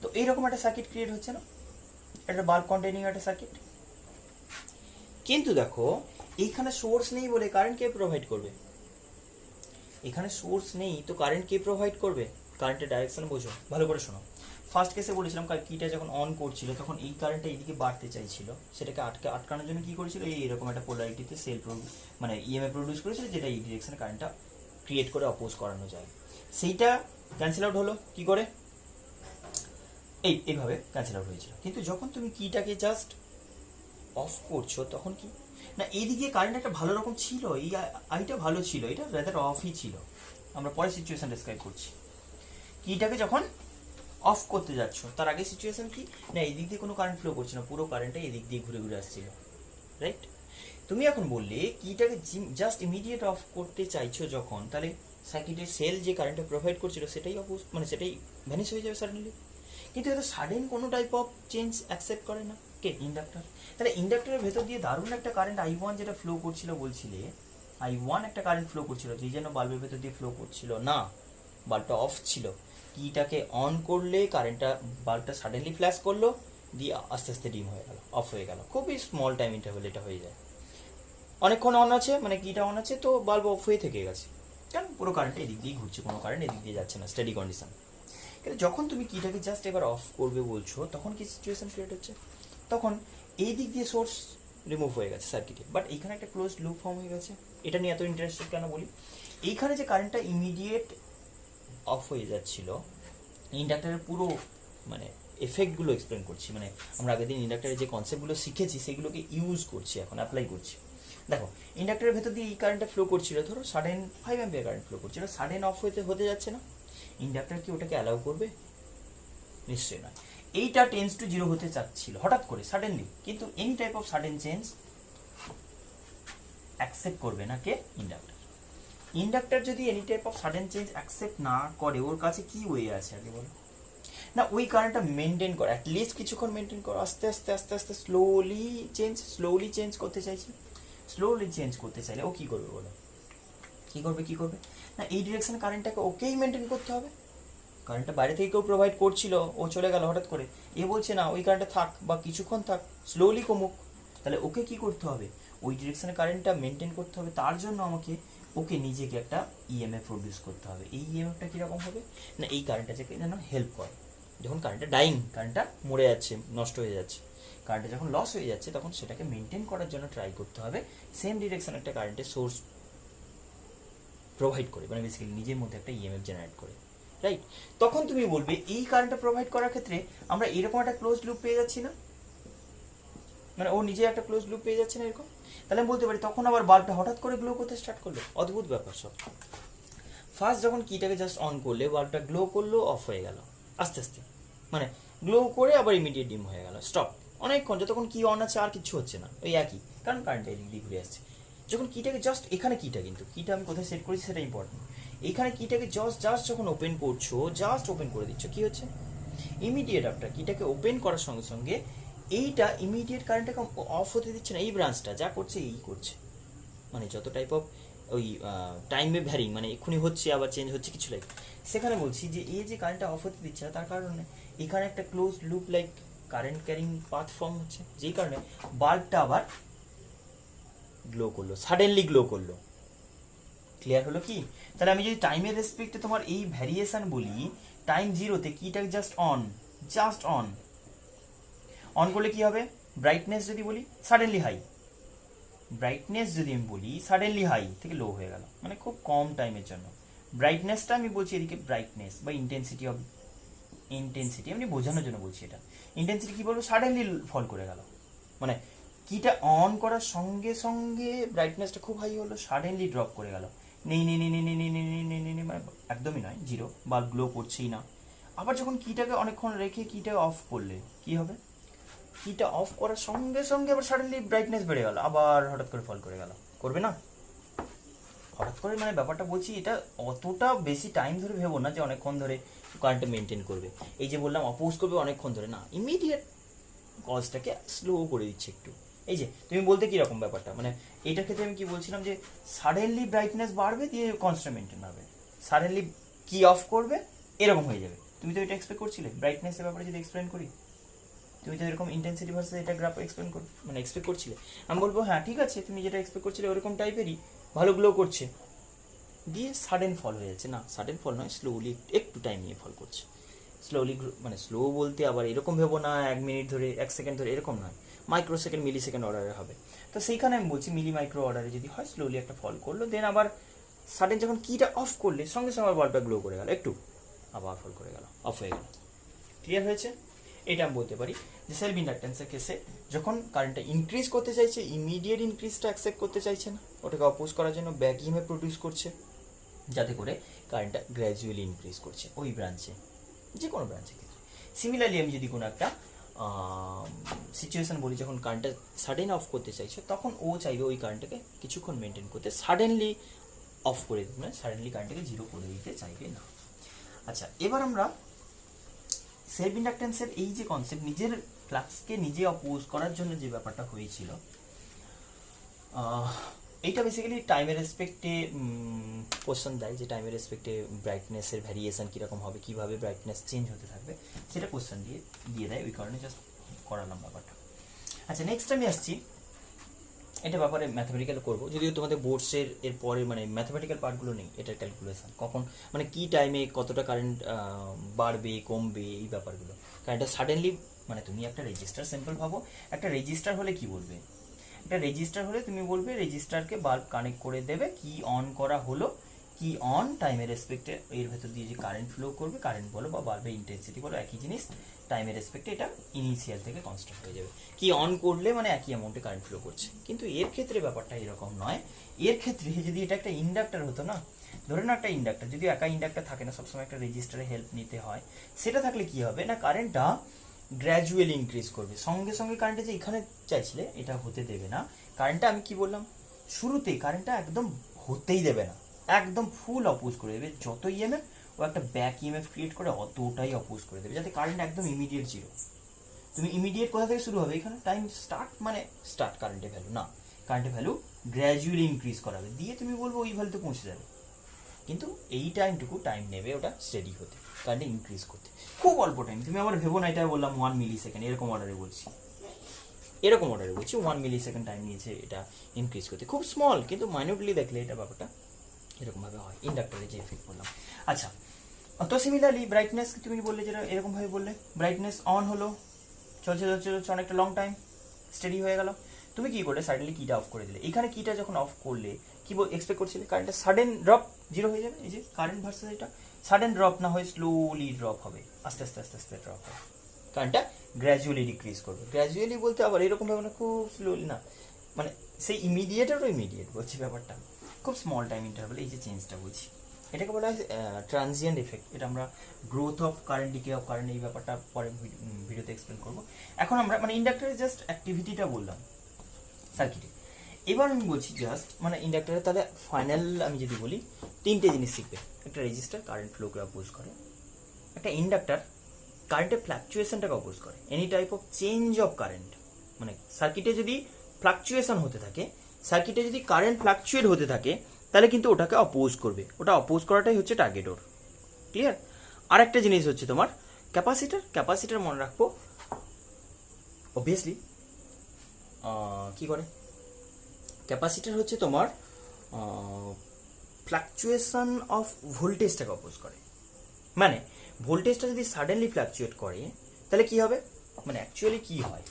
তো এইরকম একটা সার্কিট ক্রিয়েট হচ্ছে না, একটা বাল্ব কন্টেনিং একটা সার্কিট, কিন্তু দেখো এইখানে সোর্স নেই বলে কারেন্ট কে প্রোভাইড করবে, এখানে সোর্স নেই তো কারেন্ট কে প্রোভাইড করবে, কারেন্টের ডাইরেকশন বোঝো ভালো করে শোনো। ফার্স্ট কেসে বলেছিলাম কিটা যখন অন করছিল তখন এই কারেন্টটা এইদিকে বাড়তে চাইছিল, সেটাকে আটকানোর জন্য কি করেছিল, এইরকম একটা পোলারিটিতে সেল মানে ইএমএফ প্রডিউস করেছিল, যেটা এই ডিরেকশনে কারেন্টটা ক্রিয়েট করে অপোজ করানো যায়, সেইটা ক্যান্সেল আউট হলো কি করে, এইভাবে ক্যান্সেল আউট হয়েছিল। কিন্তু যখন তুমি কিটাকে জাস্ট অফ করছো তখন কি না, এইদিকে কারেন্ট একটা ভালো রকম ছিল, এই আইটা ভালো ছিল, এটা রেদার অফই ছিল, আমরা পরে সিচুয়েশন ডেসক্রাইব করছি। কিটাকে যখন অফ করতে যাচ্ছ, তার আগে সিচুয়েশন কি না, এই দিক দিয়ে কোনো কারেন্ট ফ্লো করছে না, পুরো কারেন্টটা এদিক দিয়ে ঘুরে ঘুরে আসছিল, রাইট? তুমি এখন বললে কিটাকে জাস্ট ইমিডিয়েট অফ করতে চাইছো যখন, তাহলে সার্কিটের সেল যে কারেন্টটা প্রোভাইড করছিল সেটাই মানে সেটাই ভ্যানিশ হয়ে যাবে সাডেনলি। কিন্তু এটা সাডেন কোনো টাইপ অফ চেঞ্জ অ্যাকসেপ্ট করে না কে, ইন্ডাক্টর। তাহলে ইন্ডাক্টরের ভেতর দিয়ে দারুণ একটা কারেন্ট I1 যেটা ফ্লো করছিল বলছিলে, I1 একটা কারেন্ট ফ্লো করছিল যে জন্য বাল্বের ভেতর দিয়ে ফ্লো করছিল না, বাল্বটা অফ ছিল। কিটাকে অন করলে কারেন্টটা, বাল্বটা সাডেনলি ফ্ল্যাশ করলো, দিয়ে আস্তে আস্তে ডিম হয়ে গেল, অফ হয়ে গেল। খুবই স্মল টাইম ইন্টারভেল এটা হয়ে যায়। অনেকক্ষণ অন আছে মানে কিটা অন আছে তো বাল্ব অফ হয়ে থেকে গেছে, কারণ পুরো কারেন্টটা এদিক দিয়ে ঘুরছে, কোনো কারেন্ট এদিক দিয়ে যাচ্ছে না, স্টেডি কন্ডিশন। কিন্তু যখন তুমি কিটাকে জাস্ট এবার অফ করবে বলছো, তখন কি সিচুয়েশন ক্রিয়েট হচ্ছে, তখন এই দিক দিয়ে সোর্স রিমুভ হয়ে গেছে সার্কিটে, বাট এইখানে একটা ক্লোজ লুপ ফর্ম হয়ে গেছে। এটা নিয়ে এত ইন্টারেস্টেড কেন বলি, এইখানে যে কারেন্টটা ইমিডিয়েট অফ হয়ে যাচ্ছিল, ইন্ডাক্টরের পুরো মানে এফেক্টগুলো এক্সপ্লেন করছি, মানে আমরা আগের দিন ইন্ডাক্টরের যে কনসেপ্টগুলো শিখেছি সেগুলোকে ইউজ করছি, এখন অ্যাপ্লাই করছি। দেখো, ইন্ডাক্টরের ভেতর দিয়ে এই কারেন্টটা ফ্লো করছিল, ধরো সাডেন 5 অ্যাম্পিয়ার কারেন্ট ফ্লো করছিল, সাডেন অফ হতে যাচ্ছে না, ইন্ডাক্টর কি ওটাকে অ্যালাউ করবে? নিশ্চয়ই নয়। এইটা টেন্স টু 0 হতে চাচ্ছিল হঠাৎ করে সাডেনলি, কিন্তু any type of sudden change accept করবে না কে, ইন্ডাক্টর। ইন্ডাক্টর যদি any type of sudden change accept না করে, ওর কাছে কি ওয়ে আছে আগে বলো না, ওই কারেন্টটা মেনটেন করে, অ্যাটলিস্ট কিছুক্ষণ মেনটেন করো, আস্তে আস্তে আস্তে আস্তে স্লোলি চেঞ্জ করতে চাইছে। স্লোলি চেঞ্জ করতে চাইলে ও কি করবে বলো, কি করবে না, এই ডিরেকশনে কারেন্টটাকে ওকেই মেনটেন করতে হবে। কারেন্টটা বাইরে থেকে কেউ প্রোভাইড করছিল, ও চলে গেল হঠাৎ করে, এ বলছে না ওই কারেন্টটা থাক বা কিছুক্ষণ থাক, স্লোলি কমুক, তাহলে ওকে কি করতে হবে, ওই ডিরেকশনে কারেন্টটা মেনটেন করতে হবে। তার জন্য আমাকে ওকে নিজেকে একটা ইএমএফ প্রডিউস করতে হবে। এই ইএমএফটা কীরকম হবে না, এই কারেন্টটা যেন হেল্প করে, যখন কারেন্টটা কারেন্টটা মরে যাচ্ছে, নষ্ট হয়ে যাচ্ছে, কারেন্টটা যখন লস হয়ে যাচ্ছে, তখন সেটাকে মেনটেন করার জন্য ট্রাই করতে হবে সেম ডিরেকশন একটা কারেন্টের সোর্স প্রোভাইড করে, মানে বেসিক্যালি নিজের মধ্যে একটা ইএমএফ জেনারেট করে, রাইট? তখন তুমি বলবে এই কারেন্টটা প্রোভাইড করার ক্ষেত্রে আমরা এরকম একটা ক্লোজ লুপ পেয়ে যাচ্ছি না, মানে ও নিজে একটা ক্লোজ লুপ পেয়ে যাচ্ছে না এরকম, তাহলে আমি বলতে পারি তখন আবার বাল্বটা হঠাৎ করে গ্লো করতে স্টার্ট করলো। অদ্ভুত ব্যাপার সব। ফার্স্ট যখন কিটাকে জাস্ট অন করলে বাল্বটা গ্লো করলো, অফ হয়ে গেল আস্তে আস্তে, মানে গ্লো করে আবার ইমিডিয়েট ডিম হয়ে গেল, স্টপ। অনেকক্ষণ যতক্ষণ কি অন আছে আর কিছু হচ্ছে না, ওই একই, কারণ কারেন্টটা এদিক দিয়ে ঘুরে আসছে। যখন কিটাকে জাস্ট এখানে কিন্তু কিটা আমি কোথায় সেট করেছি সেটা ইম্পর্টেন্ট, এইখানে কিটাকে জাস্ট যখন ওপেন করছো, জাস্ট ওপেন করে দিচ্ছ, কি হচ্ছে, ইমিডিয়েট আপনার কিটাকে ওপেন করার সঙ্গে সঙ্গে এইটা ইমিডিয়েট কারেন্টটাকে অফ হতে দিচ্ছে না, এই ব্রাঞ্চটা যা করছে এই করছে, মানে যত টাইপ অফ ওই টাইমে ভ্যারিং, মানে এক্ষুনি হচ্ছে আবার চেঞ্জ হচ্ছে কিছু লাইক, সেখানে বলছি যে এই যে কারেন্টটা অফ হতে দিচ্ছে না, তার কারণে এখানে একটা close loop like current carrying path form হচ্ছে, যেই কারণে বাল্বটা আবার গ্লো করলো, সাডেনলি গ্লো করলো। ক্লিয়ার হলো কি? তাহলে আমি যদি টাইমের রেসপেক্টে তোমার এই ভ্যারিয়েশন বলি, টাইম 0-তে কিটাকে জাস্ট অন করলে কি হবে, ব্রাইটনেস যদি বলি সাডেনলি হাই, ব্রাইটনেস যদি আমি বলি সাডেনলি হাই থেকে লো হয়ে গেল, মানে খুব কম টাইমের জন্য। ব্রাইটনেসটা আমি বলছি এদিকে ব্রাইটনেস বা ইন্টেন্সিটি আমি বোঝানোর জন্য বলছি, এটা ইন্টেন্সিটি কি বলবো, সাডেনলি ফল করে গেল, মানে কিটা অন করার সঙ্গে সঙ্গে ব্রাইটনেসটা খুব হাই হলো, সাডেনলি ড্রপ করে গেল, মানে একদমই নয়, 0, বা গ্লো করছেই না। আবার যখন কিটাকে অনেকক্ষণ রেখে কিটা অফ করলে কি হবে, কিটা অফ করার সঙ্গে সঙ্গে আবার সাডেনলি ব্রাইটনেস বেড়ে গেল, আবার হঠাৎ করে ফল করে গেল, করবে না হঠাৎ করে, মানে ব্যাপারটা বলছি, এটা অতটা বেশি টাইম ধরে ভেবো না যে অনেকক্ষণ ধরে কারেন্টটা মেনটেন করবে, এই যে বললাম অপোজ করবে অনেকক্ষণ ধরে, না, ইমিডিয়েট কজটাকে স্লো করে দিচ্ছে একটু। এই যে তুমি বলতে কিরকম ব্যাপারটা, মানে এটার ক্ষেত্রে আমি কি বলছিলাম যে সাডেনলি ব্রাইটনেস বাড়বে, দিয়ে কনস্ট্যান্ট মেনটেন হবে, সাডেনলি কি অফ করবে এরকম হয়ে যাবে। তুমি তো এটা এক্সপেক্ট করছিলে, ব্রাইটনেসের ব্যাপারে যদি এক্সপ্লেন করি, তুমি তো এরকম ইন্টেন্সিটি ভার্সেস এটা গ্রাফ মানে এক্সপেক্ট করছিলে, আমি বলবো হ্যাঁ ঠিক আছে, তুমি যেটা এক্সপেক্ট করছিলে ওরকম টাইপেরই, ভালো গ্লো করছে, দিয়ে সাডেন ফল হয়ে যাচ্ছে, না সাডেন ফল নয়, স্লোলি একটু টাইম নিয়ে ফল করছে, স্লোলি, মানে স্লো বলতে আবার এরকম ভেবো না 1 মিনিট ধরে 1 সেকেন্ড ধরে, এরকম নয়, মাইক্রোসেকেন্ড মিলি সেকেন্ড অর্ডারে হবে। তো সেইখানে আমি বলছি মিলি মাইক্রো অর্ডারে যদি হয়, স্লোলি একটা ফল করলো, দেন আবার সাডেন যখন কিটা অফ করলে সঙ্গে সঙ্গে আবার বাল্বটা গ্লো করে গেল একটু, আবার ফল করে গেল, অফ হয়ে গেল। ক্লিয়ার হয়েছে? এটা আমি বলতে পারি যে সেলফ ইন্ডাকটেন্সের কেসে যখন কারেন্টটা ইনক্রিজ করতে চাইছে, ইমিডিয়েট ইনক্রিজটা অ্যাকসেপ্ট করতে চাইছে না, ওটাকে অপোজ করার জন্য ব্যাক ইএমএফ প্রডিউস করছে, যাতে করে কারেন্টটা গ্র্যাজুয়ালি ইনক্রিজ করছে ওই ব্রাঞ্চে, যে কোনো ব্রাঞ্চে ক্ষেত্রে। সিমিলারলি আমি যদি কোনো একটা সিচুয়েশন বলি, যখন কারেন্টটা সাডেন অফ করতে চাইছো, তখন ও চাইবে ওই কারেন্টটাকে কিছুক্ষণ মেনটেন করতে, সাডেনলি অফ করে দিতে, মানে সাডেনলি কারেন্টটাকে জিরো করে দিতে চাইবে না। আচ্ছা, এবার আমরা সেলফ ইন্ডাকটেন্সের এই যে কনসেপ্ট, নিজের ফ্লাক্সকে নিজে অপোজ করার জন্য যে ব্যাপারটা হয়েছিল, এইটা বেসিক্যালি টাইমের রেসপেক্টে কোশ্চেন দেয়, যে টাইমের রেসপেক্টে ব্রাইটনেসের ভ্যারিয়েশন কীরকম হবে, কীভাবে ব্রাইটনেস চেঞ্জ হতে থাকবে, সেটা কোশ্চেন দিয়ে দেয়, ওই কারণে জাস্ট করালাম ব্যাপারটা। আচ্ছা, নেক্সট আমি আসছি, এটা ব্যাপারে ম্যাথমেটিক্যাল করবো, যদিও তোমাদের বোর্ডসের এর পরে মানে ম্যাথমেটিক্যাল পার্টগুলো নেই, এটার ক্যালকুলেশন কখন মানে কী টাইমে কতটা কারেন্ট বাড়বে কমবে, এই ব্যাপারগুলো। কারেন্টটা সাডেনলি, মানে তুমি একটা রেজিস্টার সিম্পল ভাবো, একটা রেজিস্টার হলে কি বলবে, একটা রেজিস্টার হলে তুমি বলবে রেজিস্টারকে বাল্ব কানেক্ট করে দেবে, কি অন করা হলো, কি অন টাইমের রেসপেক্টে এর ভেতর দিয়ে যে কারেন্ট ফ্লো করবে, কারেন্ট বলো বা বাল্বের ইন্টেন্সিটি বলো, একই জিনিস, টাইমের রেসপেক্টে এটা ইনিশিয়াল থেকে কনস্ট্যান্ট হয়ে যাবে, কি অন করলে মানে একই অ্যামাউন্টে কারেন্ট ফ্লো করছে। কিন্তু এর ক্ষেত্রে ব্যাপারটা এরকম নয়, এর ক্ষেত্রে যদি এটা একটা ইন্ডাক্টর হতো না, ধরে না একটা ইন্ডাক্টর, যদি একা ইন্ডাক্টর থাকে না, সবসময় একটা রেজিস্টারে হেল্প নিতে হয়, সেটা থাকলে কি হবে না, কারেন্টটা গ্র্যাজুয়ালি ইনক্রিজ করবে, সঙ্গে সঙ্গে কারেন্টটা যে এখানে চাইছিলে এটা হতে দেবে না। কারেন্টটা আমি কি বললাম শুরুতে, কারেন্টটা একদম হতেই দেবে না, একদম ফুল অপোজ করে দেবে, যত ইএমএফ ও একটা ব্যাক ইএমএফ ক্রিয়েট করে অতটাই অপোজ করে দেবে, যাতে কারেন্ট একদম ইমিডিয়েট জিরো। তুমি ইমিডিয়েট কোথা থেকে শুরু হবে, এখানে টাইম স্টার্ট মানে স্টার্ট কারেন্টের ভ্যালু না, কারেন্টের ভ্যালু গ্র্যাজুয়ালি ইনক্রিজ করাবে, দিয়ে তুমি বলবো ওই ভ্যালুতে পৌঁছে যাবে, কিন্তু এই টাইমটুকু টাইম নেবে ওটা স্টেডি হতে, কারেন্ট ইনক্রিজ করতে, খুব অল্প টাইম। তুমি আবার ভেবো না এটা বললাম 1 মিলি সেকেন্ড, এরকম অর্ডারে বলছি, 1 মিলি সেকেন্ড টাইম নিয়েছে এটা ইনক্রিজ করতে, খুব স্মল, কিন্তু মাইনরলি দেখলে এটা ব্যাপারটা এরকমভাবে হয়, ইন্ডাক্টরে যে এফেক্ট বললাম। আচ্ছা, তো সিমিলারলি ব্রাইটনেস তুমি বললে, যেটা এরকমভাবে বললে, ব্রাইটনেস অন হলো, চলছে চলছে চলছে অনেকটা লং টাইম, স্টেডি হয়ে গেল, তুমি কি করলে সাডেনলি কিটা অফ করে দিলে, এখানে কিটা যখন অফ করলে কি এক্সপেক্ট করছিলে, কারেন্টটা সাডেন ড্রপ জিরো হয়ে যাবে, এই যে কারেন্ট ভার্সেস এটা সাডেন ড্রপ না হয় স্লোলি ড্রপ হবে, আস্তে আস্তে আস্তে আস্তে ড্রপ হবে, কারেন্টটা গ্র্যাজুয়ালি ডিক্রিজ করবে। গ্র্যাজুয়ালি বলতে আবার এরকম ভাবে না খুব স্লোলি না, মানে সেই ইমিডিয়েটেরও ইমিডিয়েট বলছি ব্যাপারটা, খুব স্মল টাইম ইন্টারভ্যাল, এই যে চেঞ্জটা বলছি, এটাকে বলা হয় ট্রানজিয়েন্ট এফেক্ট। এটা আমরা growth of current, decay of current, এই ব্যাপারটা পরে ভিডিওতে এক্সপ্লেন করবো। এখন আমরা মানে ইন্ডাক্টরের জাস্ট অ্যাক্টিভিটিটা বললাম সার্কিটে, এবার আমি বলছি জাস্ট মানে ইন্ডাক্টরে তাহলে ফাইনাল আমি যদি বলি, তিনটে জিনিস শিখবে, একটা রেজিস্টার কারেন্ট ফ্লোকে অপোজ করে, একটা ইন্ডাক্টর কারেন্টের ফ্ল্যাকচুয়েশনটাকে অপোজ করে, any type of change of current, মানে সার্কিটে যদি ফ্লাকচুয়েশন হতে থাকে, সার্কিটে যদি কারেন্ট ফ্লাকচুয়েট হতে থাকে, তাহলে কিন্তু ওটাকে অপোজ করবে, ওটা অপোজ করাটাই হচ্ছে টার্গেট ওর, ক্লিয়ার। আর একটা জিনিস হচ্ছে তোমার ক্যাপাসিটার, ক্যাপাসিটার মনে রাখবো অবভিয়াসলি কি করে, ক্যাপাসিটার হচ্ছে তোমার ফ্লাকচুয়েশন অফ ভোল্টেজটাকে অপোজ করে, মানে ভোল্টেজটা যদি সাডেনলি ফ্লাকচুয়েট করে তাহলে কি হবে, মানে অ্যাকচুয়ালি কি হয়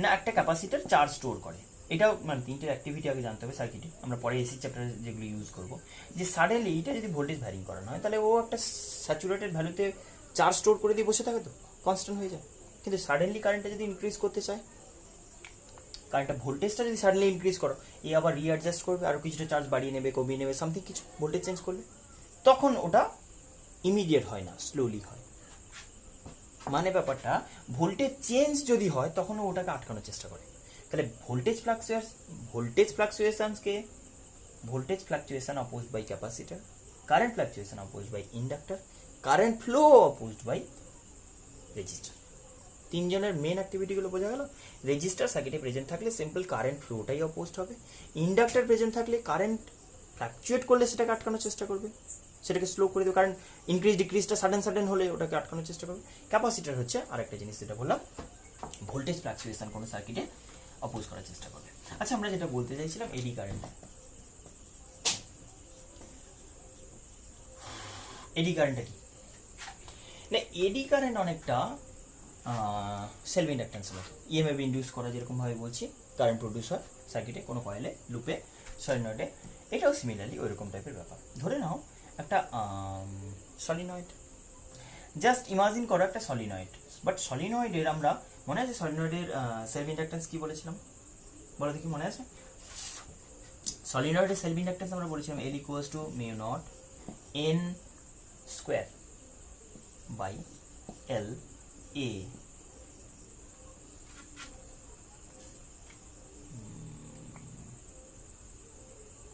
না, একটা ক্যাপাসিটার চার্জ স্টোর করে, এটাও মানে তিনটে অ্যাক্টিভিটি আগে জানতে হবে সার্কিটে, আমরা পরে এসি চ্যাপ্টারে যেগুলো ইউজ করবো, যে সাডেনলি এটা যদি ভোল্টেজ ভ্যারি করানো হয়, তাহলে ও একটা স্যাচুরেটেড ভ্যালুতে চার্জ স্টোর করে দিয়ে বসে থাকে, তো কনস্ট্যান্ট হয়ে যায়। কিন্তু সাডেনলি কারেন্টটা যদি ইনক্রিজ করতে চায়, কারেন্টটা ভোল্টেজটা যদি সাডেনলি ইনক্রিজ করো, এ আবার রিঅ্যাডজাস্ট করবে, আরও কিছুটা চার্জ বাড়িয়ে নেবে, কমিয়ে নেবে, সামথিং কিছু ভোল্টেজ চেঞ্জ করলে, তখন ওটা ইমিডিয়েট হয় না, স্লোলি হয়। মানে ব্যাপারটা ভোল্টেজ চেঞ্জ যদি হয় তখন ওটাকে আটকানোর চেষ্টা করে, তাহলে voltage fluctuation opposed by capacitor, current fluctuation opposed by inductor, current flow opposed by resistor. তিনজনের মেন অ্যাক্টিভিটিগুলো বোঝা গেল। রেজিস্টার সার্কিটে প্রেজেন্ট থাকলে সিম্পল কারেন্ট ফ্লোটাই অপোজড হবে, ইন্ডাক্টর প্রেজেন্ট থাকলে কারেন্ট ফ্লাকচুয়েট করলে সেটাকে আটকানোর চেষ্টা করবে, সেটাকে স্লো করে দেবে, কারণ ইনক্রিজ ডিক্রিজটা সাডেন হলে ওটাকে আটকানোর চেষ্টা করবে। ক্যাপাসিটার হচ্ছে আরেকটা জিনিস, যেটা বললাম ভোল্টেজ ফ্লাকচুয়েশন কোনো সার্কিটে অপোজ করার চেষ্টা করবে। আচ্ছা, আমরা যেটা বলতে চাইছিলাম এডি কারেন্ট, এডি কারেন্টটা কি না, এডি কারেন্ট অনেকটা সেলফ ইন্ডাকটেন্সের মতো, ইএমএফ ইন্ডিউস করা যেরকম ভাবে বলছি, কারেন্ট প্রডিউস হয় সার্কিটে কোনো কয়েলে, লুপে, সলিনয়েডে, এটাও সিমিলারলি ওইরকম টাইপের ব্যাপার। ধরে নাও একটা সলিনয়েড, জাস্ট ইমাজিন করো একটা সলিনয়েড, বাট সলিনয়েডের আমরা মনে আছে সলিনয়েডের সেলফ ইন্ডাকটেন্স কি বলেছিলাম, বলো দেখি মনে আছে? সলিনয়েডের সেলফ ইন্ডাকটেন্স আমরা বলেছিলাম L equals to mu naught n square by L A,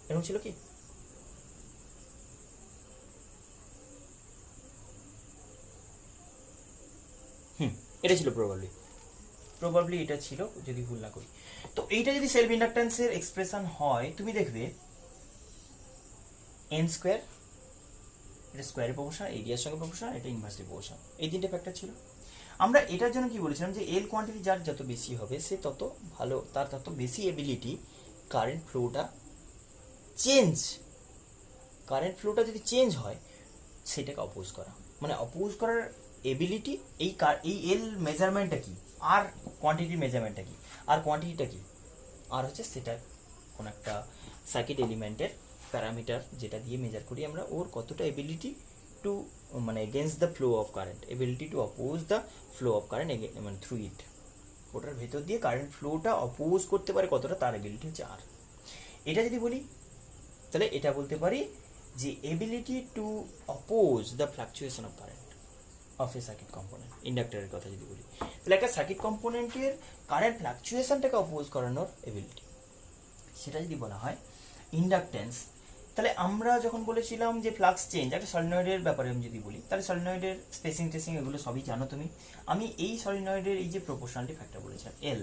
এরকম ছিল কি? এটা ছিল প্রবাবলি এটা ছিল, যদি ভুল না করি। তো এইটা যদি সেলফ ইন্ডাকটেন্সের এক্সপ্রেশন হয়, তুমি দেখবে এন স্কোয়ার, এটা স্কোয়ারের প্রপোর্শনাল, এরিয়ার সঙ্গে প্রপোর্শনাল, এটা ইনভার্সলি প্রপোর্শনাল, এই তিনটে ফ্যাক্টর ছিল। আমরা এটার জন্য কি বলেছিলাম, যে এল কোয়ান্টিটি যার যত বেশি হবে সে তত ভালো, তার তত বেশি এবিলিটি কারেন্ট ফ্লোটা যদি চেঞ্জ হয় সেটাকে অপোজ করা, মানে অপোজ করার এবিলিটি। এই এল মেজারমেন্টটা কি, আর কোয়ান্টিটির মেজারমেন্টটা কি, আর কোয়ান্টিটিটা কি, আর হচ্ছে সেটা কোন একটা সার্কিট এলিমেন্টের প্যারামিটার, যেটা দিয়ে মেজার করি আমরা ওর কতটা এবিলিটি টু, মানে against the flow of current, ability to oppose the flow of current, মানে থ্রু ইট, ওটার ভেতর দিয়ে কারেন্ট ফ্লোটা অপোজ করতে পারে কতটা, তার এবিলিটি হচ্ছে আর। এটা যদি বলি তাহলে এটা বলতে পারি যে ability to oppose the fluctuation of current of A circuit component, ইন্ডাক্টরের কথা যদি বলি, তাহলে একটা সার্কিট কম্পোনেন্টের কারেন্ট ফ্লাকচুয়েশনটাকে অপোজ করানোর এবিলিটি, সেটা যদি বলা হয় ইন্ডাকটেন্স। তাহলে আমরা যখন বলেছিলাম যে ফ্লাক্স চেঞ্জ, একটা সলিনয়েডের ব্যাপারে আমি যদি বলি, তাহলে সলিনয়েডের স্পেসিং টেসিং এগুলো সবই জানো তুমি। আমি এই সলিনয়েডের এই যে প্রপোর্শনালিটি ফ্যাক্টর বলেছিলাম এল,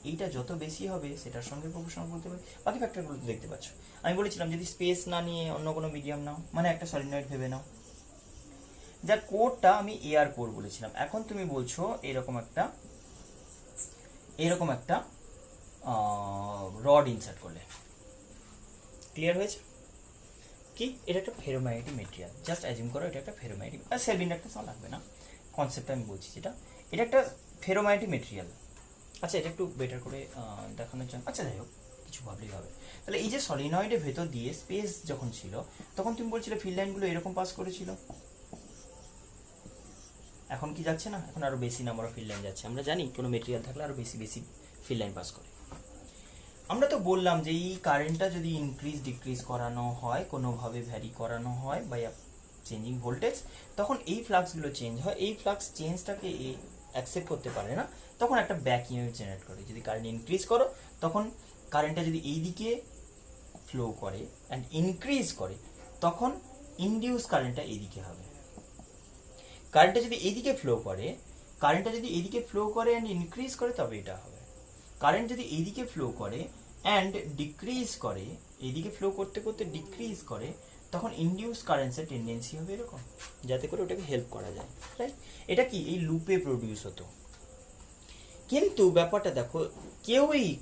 এইটা যত বেশি হবে সেটার সঙ্গে প্রপোর্শনাল বলতে পারি, বাকি ফ্যাক্টরগুলো তো দেখতে পাচ্ছ। আমি বলেছিলাম যদি স্পেস না নিয়ে অন্য কোনো মিডিয়াম নাও, মানে একটা সলিনয়েড ভেবে নাও, যার কোরটা আমি এয়ার কোর বলেছিলাম, এখন তুমি বলছো এরকম একটা রড ইনসার্ট করলে, ক্লিয়ার হয়েছে কি? এটা একটা ফেরোম্যাগনেটিক মেটেরিয়াল, জাস্ট অ্যাজিউম করো এটা একটা ফেরোম্যাগনেটিক, আর সেলফ ইন্ডাকটেন্স লাগবে না, কনসেপ্টটা আমি বলছি যেটা, এটা একটা ফেরোম্যাগনেটিক মেটেরিয়াল। আচ্ছা, এটা একটু বেটার করে দেখানোর জন্য, আচ্ছা যাই হোক, কিছু ভাবলেই হবে। তাহলে এই যে সলিনয়েডের ভেতর দিয়ে স্পেস যখন ছিল, তখন তুমি বলছিলে ফিল্ড লাইনগুলো এরকম পাস করেছিল, এখন কি যাচ্ছে না? এখন আরো বেশি নাম্বার অফ ফিল্ড লাইন যাচ্ছে। আমরা জানি কোনো মেটেরিয়াল থাকলে আরো বেশি ফিল্ড লাইন পাস করে। আমরা তো বললাম যে এই কারেন্টটা যদি ইনক্রিজ ডিক্রিজ করানো হয়, কোনোভাবে ভ্যারি করানো হয় বাই চেঞ্জিং ভোল্টেজ, তখন এই ফ্লাক্সগুলো চেঞ্জ হয়, এই ফ্লাক্স চেঞ্জটাকে অ্যাকসেপ্ট করতে পারে না, তখন একটা ব্যাক ইএমএফ জেনারেট করে। যদি কারেন্ট ইনক্রিজ করো, তখন কারেন্টটা যদি এই দিকে ফ্লো করে অ্যান্ড ইনক্রিজ করে, তখন ইনডিউস কারেন্টটা এইদিকে হবে। কারেন্টটা যদি এইদিকে ফ্লো করে অ্যান্ড ইনক্রিজ করে, তবে এটা হবে। কারেন্ট যদি এইদিকে ফ্লো করে অ্যান্ড ডিক্রিজ করে, এইদিকে ফ্লো করতে করতে ডিক্রিজ করে, তখন ইনডিউস কারেন্টসের টেন্ডেন্সি হবে এরকম, যাতে করে ওটাকে হেল্প করা যায়, রাইট? এটা কি এই লুপে প্রডিউস হতো। কিন্তু ব্যাপারটা দেখো,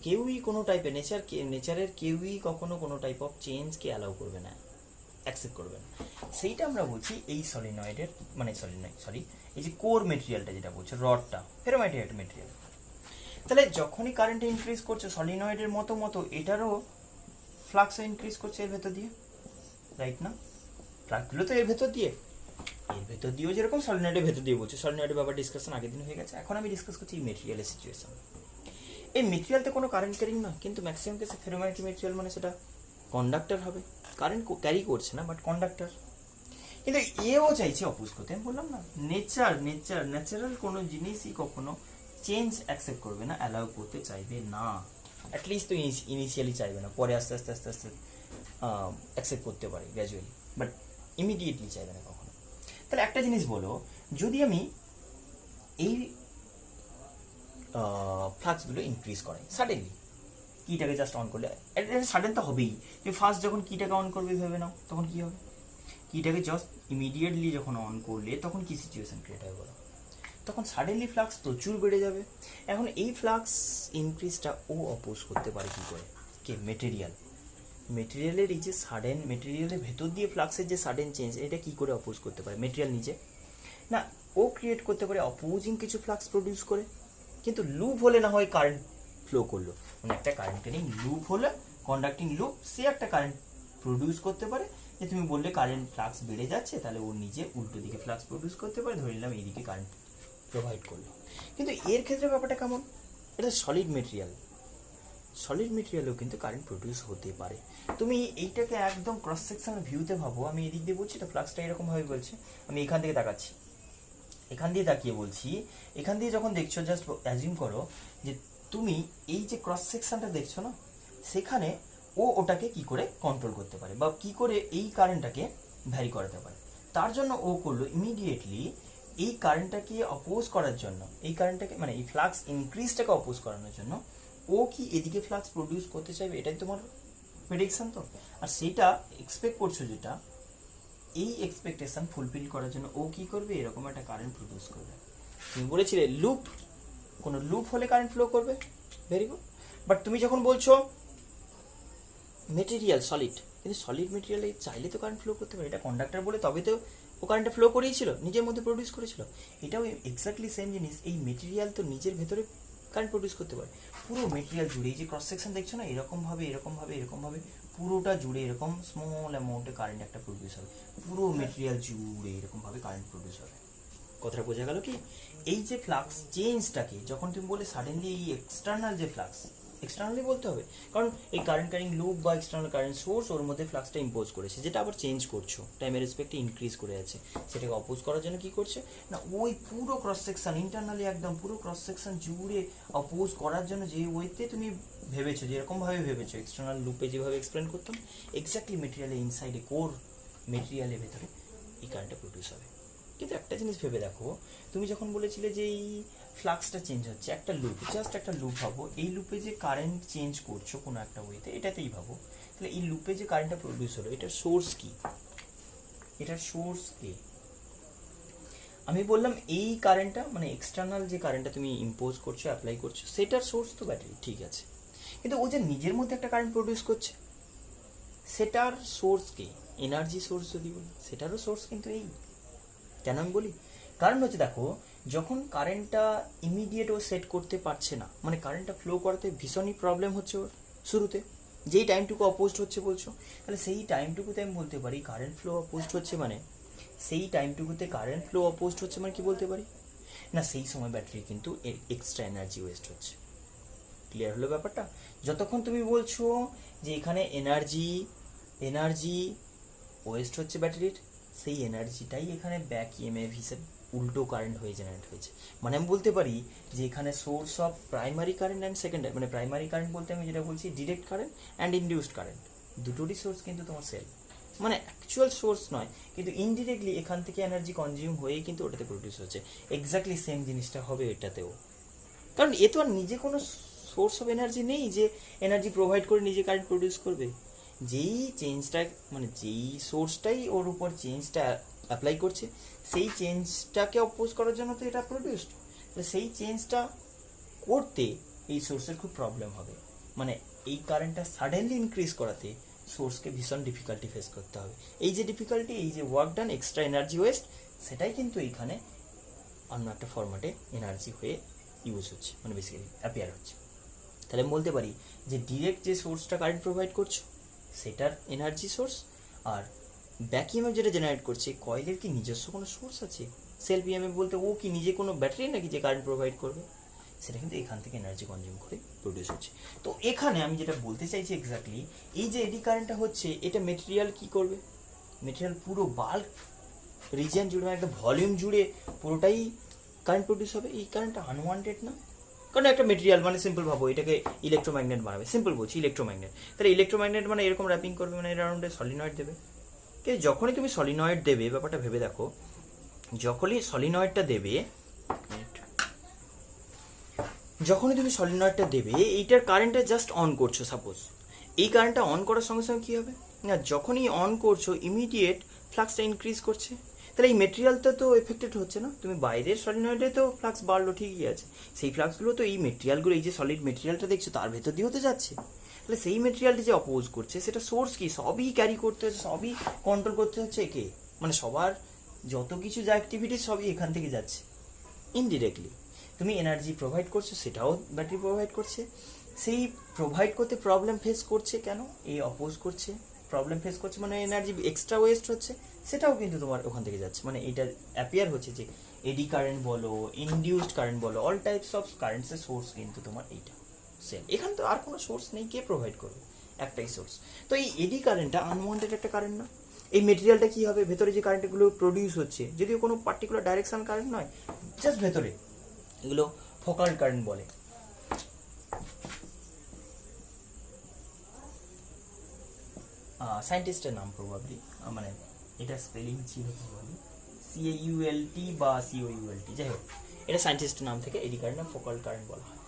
কেউই কোনো টাইপের নেচারের কেউই কখনো কোনো টাইপ অফ চেঞ্জকে অ্যালাউ করবে না, অ্যাকসেপ্ট করবে না। সেইটা আমরা বলছি এই সলিনয়েডের, মানে এই যে কোর মেটেরিয়ালটা যেটা বলছে, রডটা ফেরোম্যাগনেটিক একটা মেটেরিয়াল। তাহলে যখনই কারেন্ট ইনক্রিজ করছে সলিনয়েডের মতো এটারও ফ্লাক্স ইনক্রিজ করছে এর ভেতর দিয়ে, রাইট না? ফ্লাক্সগুলো তো এর ভেতর দিয়েও যেরকম সলিনয়েডের ভেতর দিয়ে বলছে, সলিনয়েডের ব্যাপার ডিসকাশন আগের দিন হয়ে গেছে। এখন আমি ডিসকাস করছি এই মেটেরিয়ালের সিচুয়েশন। এই মেটেরিয়াল তো কোনো কারেন্ট ক্যারিং না, কিন্তু ম্যাক্সিমাম কেসে ফেরোম্যাগনেটিক মেটেরিয়াল মানে সেটা কন্ডাক্টর হবে, কারেন্ট ক্যারি করছে না বাট কন্ডাক্টর। কিন্তু এও চাইছে অপোজ করতে। আমি বললাম না, ন্যাচারাল কোনো জিনিসই কখনো চেঞ্জ অ্যাকসেপ্ট করবে না, অ্যালাউ করতে চাইবে না, অ্যাটলিস্ট তো ইনিশিয়ালি চাইবে না, পরে আস্তে আস্তে অ্যাকসেপ্ট করতে পারে গ্র্যাজুয়ালি, বাট ইমিডিয়েটলি চাইবে না কখনো। তাহলে একটা জিনিস বলো, যদি আমি এই ফ্লাক্সগুলো ইনক্রিজ করাই সাডেনলি, কিটাকে জাস্ট অন করলে, সাডেন তো হবেই, তুমি ফার্স্ট যখন কিটাকে অন করবে ভেবে নাও, তখন কি হবে? কিটাকে জাস্ট ইমিডিয়েটলি যখন অন করলে তখন কি সিচুয়েশন ক্রিয়েট হয় বলো? তখন সাডেনলি ফ্লাক্স প্রচুর বেড়ে যাবে। এখন এই ফ্লাক্স ইনক্রিজটা ও অপোজ করতে পারে কি করে? কে? মেটেরিয়ালের এই যে সাডেন, মেটেরিয়ালের ভেতর দিয়ে ফ্লাক্সের যে সাডেন চেঞ্জ, এটা কি করে অপোজ করতে পারে? মেটেরিয়াল নিজে না, ও ক্রিয়েট করতে পারে অপোজিং কিছু ফ্লাক্স প্রডিউস করে। কিন্তু লুপ হলে না হয় কারেন্ট ফ্লো করলো, মানে একটা কারেন্ট ক্যারিং লুপ হলে, কন্ডাক্টিং লুপ, সে একটা কারেন্ট প্রডিউস করতে পারে। যে তুমি বললে কারেন্ট ফ্লাক্স বেড়ে যাচ্ছে, তাহলে ও নিজে উল্টো দিকে ফ্লাক্স প্রডিউস করতে পারে, ধরে নিলাম এইদিকে কারেন্ট প্রোভাইড করলো। কিন্তু এর ক্ষেত্রে ব্যাপারটা কেমন? এটা সলিড মেটেরিয়ালেও কিন্তু কারেন্ট প্রডিউস হতে পারে। তুমি এইটাকে একদম ক্রস সেকশনাল ভিউতে ভাবো, আমি এদিক দিয়ে বলছি তো ফ্লাক্সটা এরকম ভাবে বলছে, আমি এখান থেকে তাকাচ্ছি, এখান দিয়ে তাকিয়ে বলছি, এখান দিয়ে যখন দেখছো জাস্ট অ্যাজিউম করো যে তুমি এই যে ক্রস সেকশনটা দেখছো না, সেখানে ও ওটাকে কি করে কন্ট্রোল করতে পারে বা কি করে এই কারেন্টটাকে ভ্যারি করাতে পারে। তার জন্য ও করলো ইমিডিয়েটলি এই কারেন্টটাকে অপোজ করার জন্য, এই কারেন্টটাকে মানে এই ফ্লাক্স ইনক্রিজটাকে অপোজ করানোর জন্য ও কি এদিকে ফ্লাক্স প্রডিউস করতে চাইবে, এটাই তোমার প্রেডিকশন। তো আর সেটা এক্সপেক্ট করছো, যেটা এই এক্সপেকটেশন ফুলফিল করার জন্য ও কি করবে, এরকম একটা কারেন্ট প্রডিউস করবে। তুমি বলেছিলে লুপ, কোনো লুপ হলে কারেন্ট ফ্লো করবে, ভেরি গুড। বাট তুমি যখন বলছো মেটেরিয়াল সলিড, কিন্তু সলিড মেটেরিয়ালে চাইলে তো কারেন্ট ফ্লো করতে পারে, এটা কন্ডাক্টর বলে তবে তো ও কারেন্টটা ফ্লো করেইছিল, নিজের মধ্যে প্রডিউস করেছিল। এটাও এক্স্যাক্টলি সেম জিনিস, এই মেটেরিয়াল তো নিজের ভেতরে কারেন্ট প্রডিউস করতে পারে। পুরো মেটেরিয়াল জুড়ে এই যে ক্রস সেকশন দেখছো না, এরকমভাবে এরকমভাবে এরকমভাবে পুরোটা জুড়ে এরকম স্মল অ্যামাউন্টে কারেন্ট একটা প্রডিউস হবে, পুরো মেটেরিয়াল জুড়ে এরকমভাবে কারেন্ট প্রডিউস হবে। কথাটা বোঝা গেল কি? এই যে ফ্লাক্স চেঞ্জটাকে যখন তুমি বলে সাডেনলি এই এক্সটার্নাল যে ফ্লাক্স, এক্সটার্নালি বলতে হবে কারণ এই কারেন্ট ক্যারিং লুপ বা এক্সটার্নাল কারেন্ট সোর্স ওর মধ্যে ফ্লাক্সটা ইম্পোজ করেছে, যেটা আবার চেঞ্জ করছো টাইমের রেসপেক্টে ইনক্রিজ করে আছে, সেটাকে অপোজ করার জন্য কি করছে না ওই পুরো ক্রস সেকশন ইন্টারনালি একদম পুরো ক্রস সেকশন জুড়ে অপোজ করার জন্য যে ওয়েতে তুমি ভেবেছো, যেরকমভাবে ভেবেছো এক্সটার্নাল লুপে যেভাবে এক্সপ্লেন করতাম, এক্স্যাক্টলি মেটেরিয়ালে ইনসাইডে কোর মেটেরিয়ালের ভেতরে এই কারেন্টটা প্রডিউস হবে। কিন্তু একটা জিনিস ভেবে দেখো, তুমি যখন বলেছিলে যে এই ফ্লাক্সটা চেঞ্জ হচ্ছে, একটা লুপ, জাস্ট একটা লুপ ভাবো, এই লুপে যে কারেন্ট চেঞ্জ করছো কোনো একটা ওয়েতে, এটাতেই ভাবো, তাহলে এই লুপে যে কারেন্টটা প্রডিউস হলো এটার সোর্স কি, এটার সোর্স কে? আমি বললাম এই কারেন্টটা মানে এক্সটার্নাল যে কারেন্টটা তুমি ইম্পোজ করছো, অ্যাপ্লাই করছো, সেটার সোর্স তো ব্যাটারি, ঠিক আছে, কিন্তু ও যে নিজের মধ্যে একটা কারেন্ট প্রডিউস করছে, সেটার সোর্স কে? এনার্জি সোর্স যদি বলি, সেটারও সোর্স কিন্তু এই। কেন আমি বলি? কারণ হচ্ছে দেখো, যখন কারেন্টটা ইমিডিয়েট ও সেট করতে পারছে না, মানে কারেন্টটা ফ্লো করাতে ভীষণই প্রবলেম হচ্ছে ওর শুরুতে, যেই টাইমটুকু অপোজড হচ্ছে বলছো, তাহলে সেই টাইমটুকুতে আমি বলতে পারি কারেন্ট ফ্লো অপোজড হচ্ছে, মানে সেই টাইমটুকুতে কারেন্ট ফ্লো অপোজড হচ্ছে মানে কি বলতে পারি না, সেই সময় ব্যাটারি কিন্তু এক্সট্রা এনার্জি ওয়েস্ট হচ্ছে। ক্লিয়ার হলো ব্যাপারটা? যতক্ষণ তুমি বলছো যে এখানে এনার্জি এনার্জি ওয়েস্ট হচ্ছে ব্যাটারির, সেই এনার্জিটাই এখানে ব্যাক ইএমএফ হিসেবে উল্টো কারেন্ট হয়ে জেনারেট হয়েছে। মানে আমি বলতে পারি যে এখানে source of primary current and secondary, মানে প্রাইমারি কারেন্ট বলতে আমি যেটা বলছি direct current and induced current, দুটোরই সোর্স কিন্তু তোমার সেল, মানে অ্যাকচুয়াল সোর্স নয়, কিন্তু ইনডিরেক্টলি এখান থেকে এনার্জি কনজিউম হয়েই কিন্তু ওটাতে প্রডিউস হচ্ছে। এক্স্যাক্টলি সেম জিনিসটা হবে এটাতেও, কারণ এ তো আর নিজে কোনো সোর্স অফ এনার্জি নেই যে এনার্জি প্রোভাইড করে নিজে কারেন্ট প্রডিউস করবে। যেই চেঞ্জটা মানে যেই সোর্সটাই ওর উপর চেঞ্জটা অ্যাপ্লাই করছে, সেই চেঞ্জটাকে অপোজ করার জন্য তো এটা প্রডিউসড, তো সেই চেঞ্জটা করতে এই সোর্সের খুব প্রবলেম হবে, মানে এই কারেন্টটা সাডেনলি ইনক্রিজ করাতে সোর্সকে ভীষণ ডিফিকাল্টি ফেস করতে হবে। এই যে ডিফিকাল্টি, এই যে work done, extra energy waste, সেটাই কিন্তু এইখানে অন্য একটা ফরম্যাটে এনার্জি হয়ে ইউজ হচ্ছে, মানে বেসিক্যালি অ্যাপিয়ার হচ্ছে। তাহলে আমি বলতে পারি যে ডিরেক্ট যে সোর্সটা কারেন্ট প্রোভাইড করছো সেটার এনার্জি সোর্স, আর ব্যাক ইএমএফ যেটা জেনারেট করছে কয়েলের কি নিজস্ব কোনো সোর্স আছে? সেলফ ইএমএফ বলতে ও কি নিজে কোনো ব্যাটারি নাকি যে কারেন্ট প্রোভাইড করবে, সেটা কিন্তু এখান থেকে এনার্জি কনজিউম করে প্রডিউস হচ্ছে। তো এখানে আমি যেটা বলতে চাইছি এক্স্যাক্টলি, এই যে এডি কারেন্টটা হচ্ছে, এটা মেটেরিয়াল কি করবে, মেটেরিয়াল পুরো বাল্ক রিজিয়ন জুড়ে, একটা ভলিউম জুড়ে পুরোটাই কারেন্ট প্রডিউস হবে। এই কারেন্টটা আনওয়ান্টেড না, কারণ একটা মেটেরিয়াল মানে সিম্পল ভাবো, এটাকে ইলেকট্রোম্যাগনেট বানাবে, সিম্পল বলছি ইলেকট্রোম্যাগনেট, তাহলে ইলেকট্রোম্যাগনেট মানে এরকম র্যাপিং করবে, মানে এর অ্যারাউন্ডে সলিনয়েড দেবে। কিন্তু যখনই তুমি সলিনয়েড দেবে, ব্যাপারটা ভেবে দেখো, যখনই সলিনয়েডটা দেবে, যখনই তুমি সলিনয়েডটা দেবে, এইটার কারেন্টটা জাস্ট অন করছো, সাপোজ এই কারেন্টটা অন করার সঙ্গে সঙ্গে কী হবে না, যখনই অন করছো ইমিডিয়েট ফ্লাক্সটা ইনক্রিজ করছে, তাহলে এই মেটেরিয়ালটা তো এফেক্টেড হচ্ছে না, তুমি বাইরের সলিনয়েডে তো ফ্লাক্স বাড়লো ঠিকই আছে, সেই ফ্লাক্সগুলো তো এই মেটেরিয়ালগুলো, এই যে সলিড মেটেরিয়ালটা দেখছো তার ভেতর দিয়ে হতে যাচ্ছে, তাহলে সেই মেটেরিয়ালটি যে অপোজ করছে সেটা সোর্স কি, সবই ক্যারি করতে হচ্ছে, সবই কন্ট্রোল করতে হচ্ছে একে, মানে সবার যত কিছু যা অ্যাক্টিভিটি সবই এখান থেকে যাচ্ছে ইনডিরেক্টলি। তুমি এনার্জি প্রোভাইড করছো, সেটাও ব্যাটারি প্রোভাইড করছে, সেই প্রোভাইড করতে প্রবলেম ফেস করছে, কেন এই অপোজ করছে, প্রবলেম ফেস করছে মানে এনার্জি এক্সট্রা ওয়েস্ট হচ্ছে, সেটাও কিন্তু তোমার ওখান থেকে যাচ্ছে, মানে এটা অ্যাপিয়ার হচ্ছে যে এডি কারেন্ট বলো, ইনডিউসড কারেন্ট বলো, অল টাইপস অফ কারেন্টসের সোর্স কিন্তু তোমার এইটা সেল, এখানে তো আর কোনো সোর্স নেই, কে প্রোভাইড করবে, একটাই সোর্স। তো এই এডি কারেন্টটা আনওয়ান্টেড একটা কারেন্ট না, এই মেটেরিয়ালটা কি হবে, ভেতরে যে কারেন্টগুলো প্রডিউস হচ্ছে, যদিও কোনো পার্টিকুলার ডাইরেকশন কারেন্ট নয়, জাস্ট ভেতরে, এগুলো ফোকাল কারেন্ট বলে। সায়েন্টিস্টের নাম প্রবাবলি, মানে এটা স্পেলিং ছিল প্রবাবলি CAULT বা COULT, যাই হোক, এটা সায়েন্টিস্টের নাম থেকে এডি কারেন্ট ফোকাল কারেন্ট বলা হয়।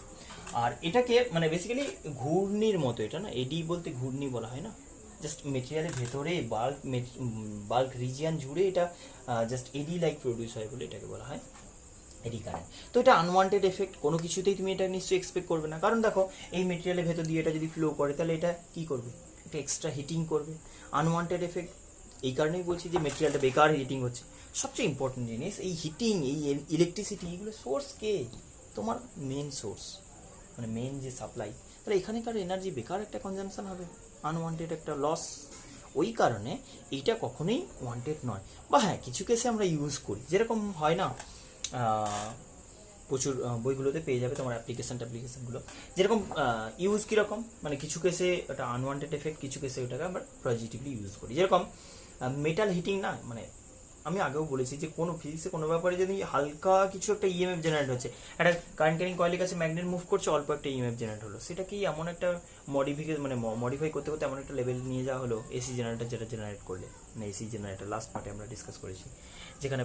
আর এটাকে মানে বেসিক্যালি ঘূর্ণির মতো, এটা না এডি বলতে ঘূর্ণি বলা হয় না, জাস্ট মেটেরিয়ালের ভেতরে বাল্ক রিজিয়ান জুড়ে এটা জাস্ট এডি লাইক প্রডিউস হয় বলে এটাকে বলা হয় এডি কারেন্ট। তো এটা আনওয়ান্টেড এফেক্ট, কোনো কিছুতেই তুমি এটা নিশ্চয়ই এক্সপেক্ট করবে না, কারণ দেখো এই মেটেরিয়ালের ভেতর দিয়ে এটা যদি ফ্লো করে তাহলে এটা কি করবে, এটা এক্সট্রা হিটিং করবে, আনওয়ান্টেড এফেক্ট। এই কারণেই বলছি যে মেটেরিয়ালটা বেকার হিটিং হচ্ছে। সবচেয়ে ইম্পর্টেন্ট জিনিস, এই হিটিং, এই ইলেকট্রিসিটি, এগুলো সোর্স কে, তোমার মেন সোর্স, মানে মেন যে সাপ্লাই, তাহলে এখানেকার এনার্জি বেকার একটা কনজামশন হবে, আনওয়ান্টেড একটা লস। ওই কারণে এইটা কখনোই ওয়ান্টেড নয়। বা হ্যাঁ, কিছু কেসে আমরা ইউজ করি, যেরকম হয় না, প্রচুর বইগুলোতে পেয়ে যাবে তোমার অ্যাপ্লিকেশনগুলো, যেরকম ইউজ কীরকম, মানে কিছু কেসে ওটা আনওয়ান্টেড এফেক্ট, কিছু কেসে ওটাকে আমরা পজিটিভলি ইউজ করি। যেরকম মেটাল হিটিং না, মানে আমি আগেও বলেছি যে কোনো ফিজিক্সে কোনো ব্যাপারে যদি হালকা কিছু একটা ইএমএফ জেনারেট হচ্ছে, একটা কারেন্ট ক্যারিং কয়েলের কাছে ম্যাগনেট মুভ করছে, অল্প একটা ইএমএফ জেনারেট হলো, সেটাকেই এমন একটা মডিফাই করতে করতে এমন একটা লেভেল নিয়ে যাওয়া হলো, এসি জেনারেটর যেটা জেনারেট করলে, মানে এসি জেনারেটর লাস্ট পার্টে আমরা ডিসকাস করেছি, যেখানে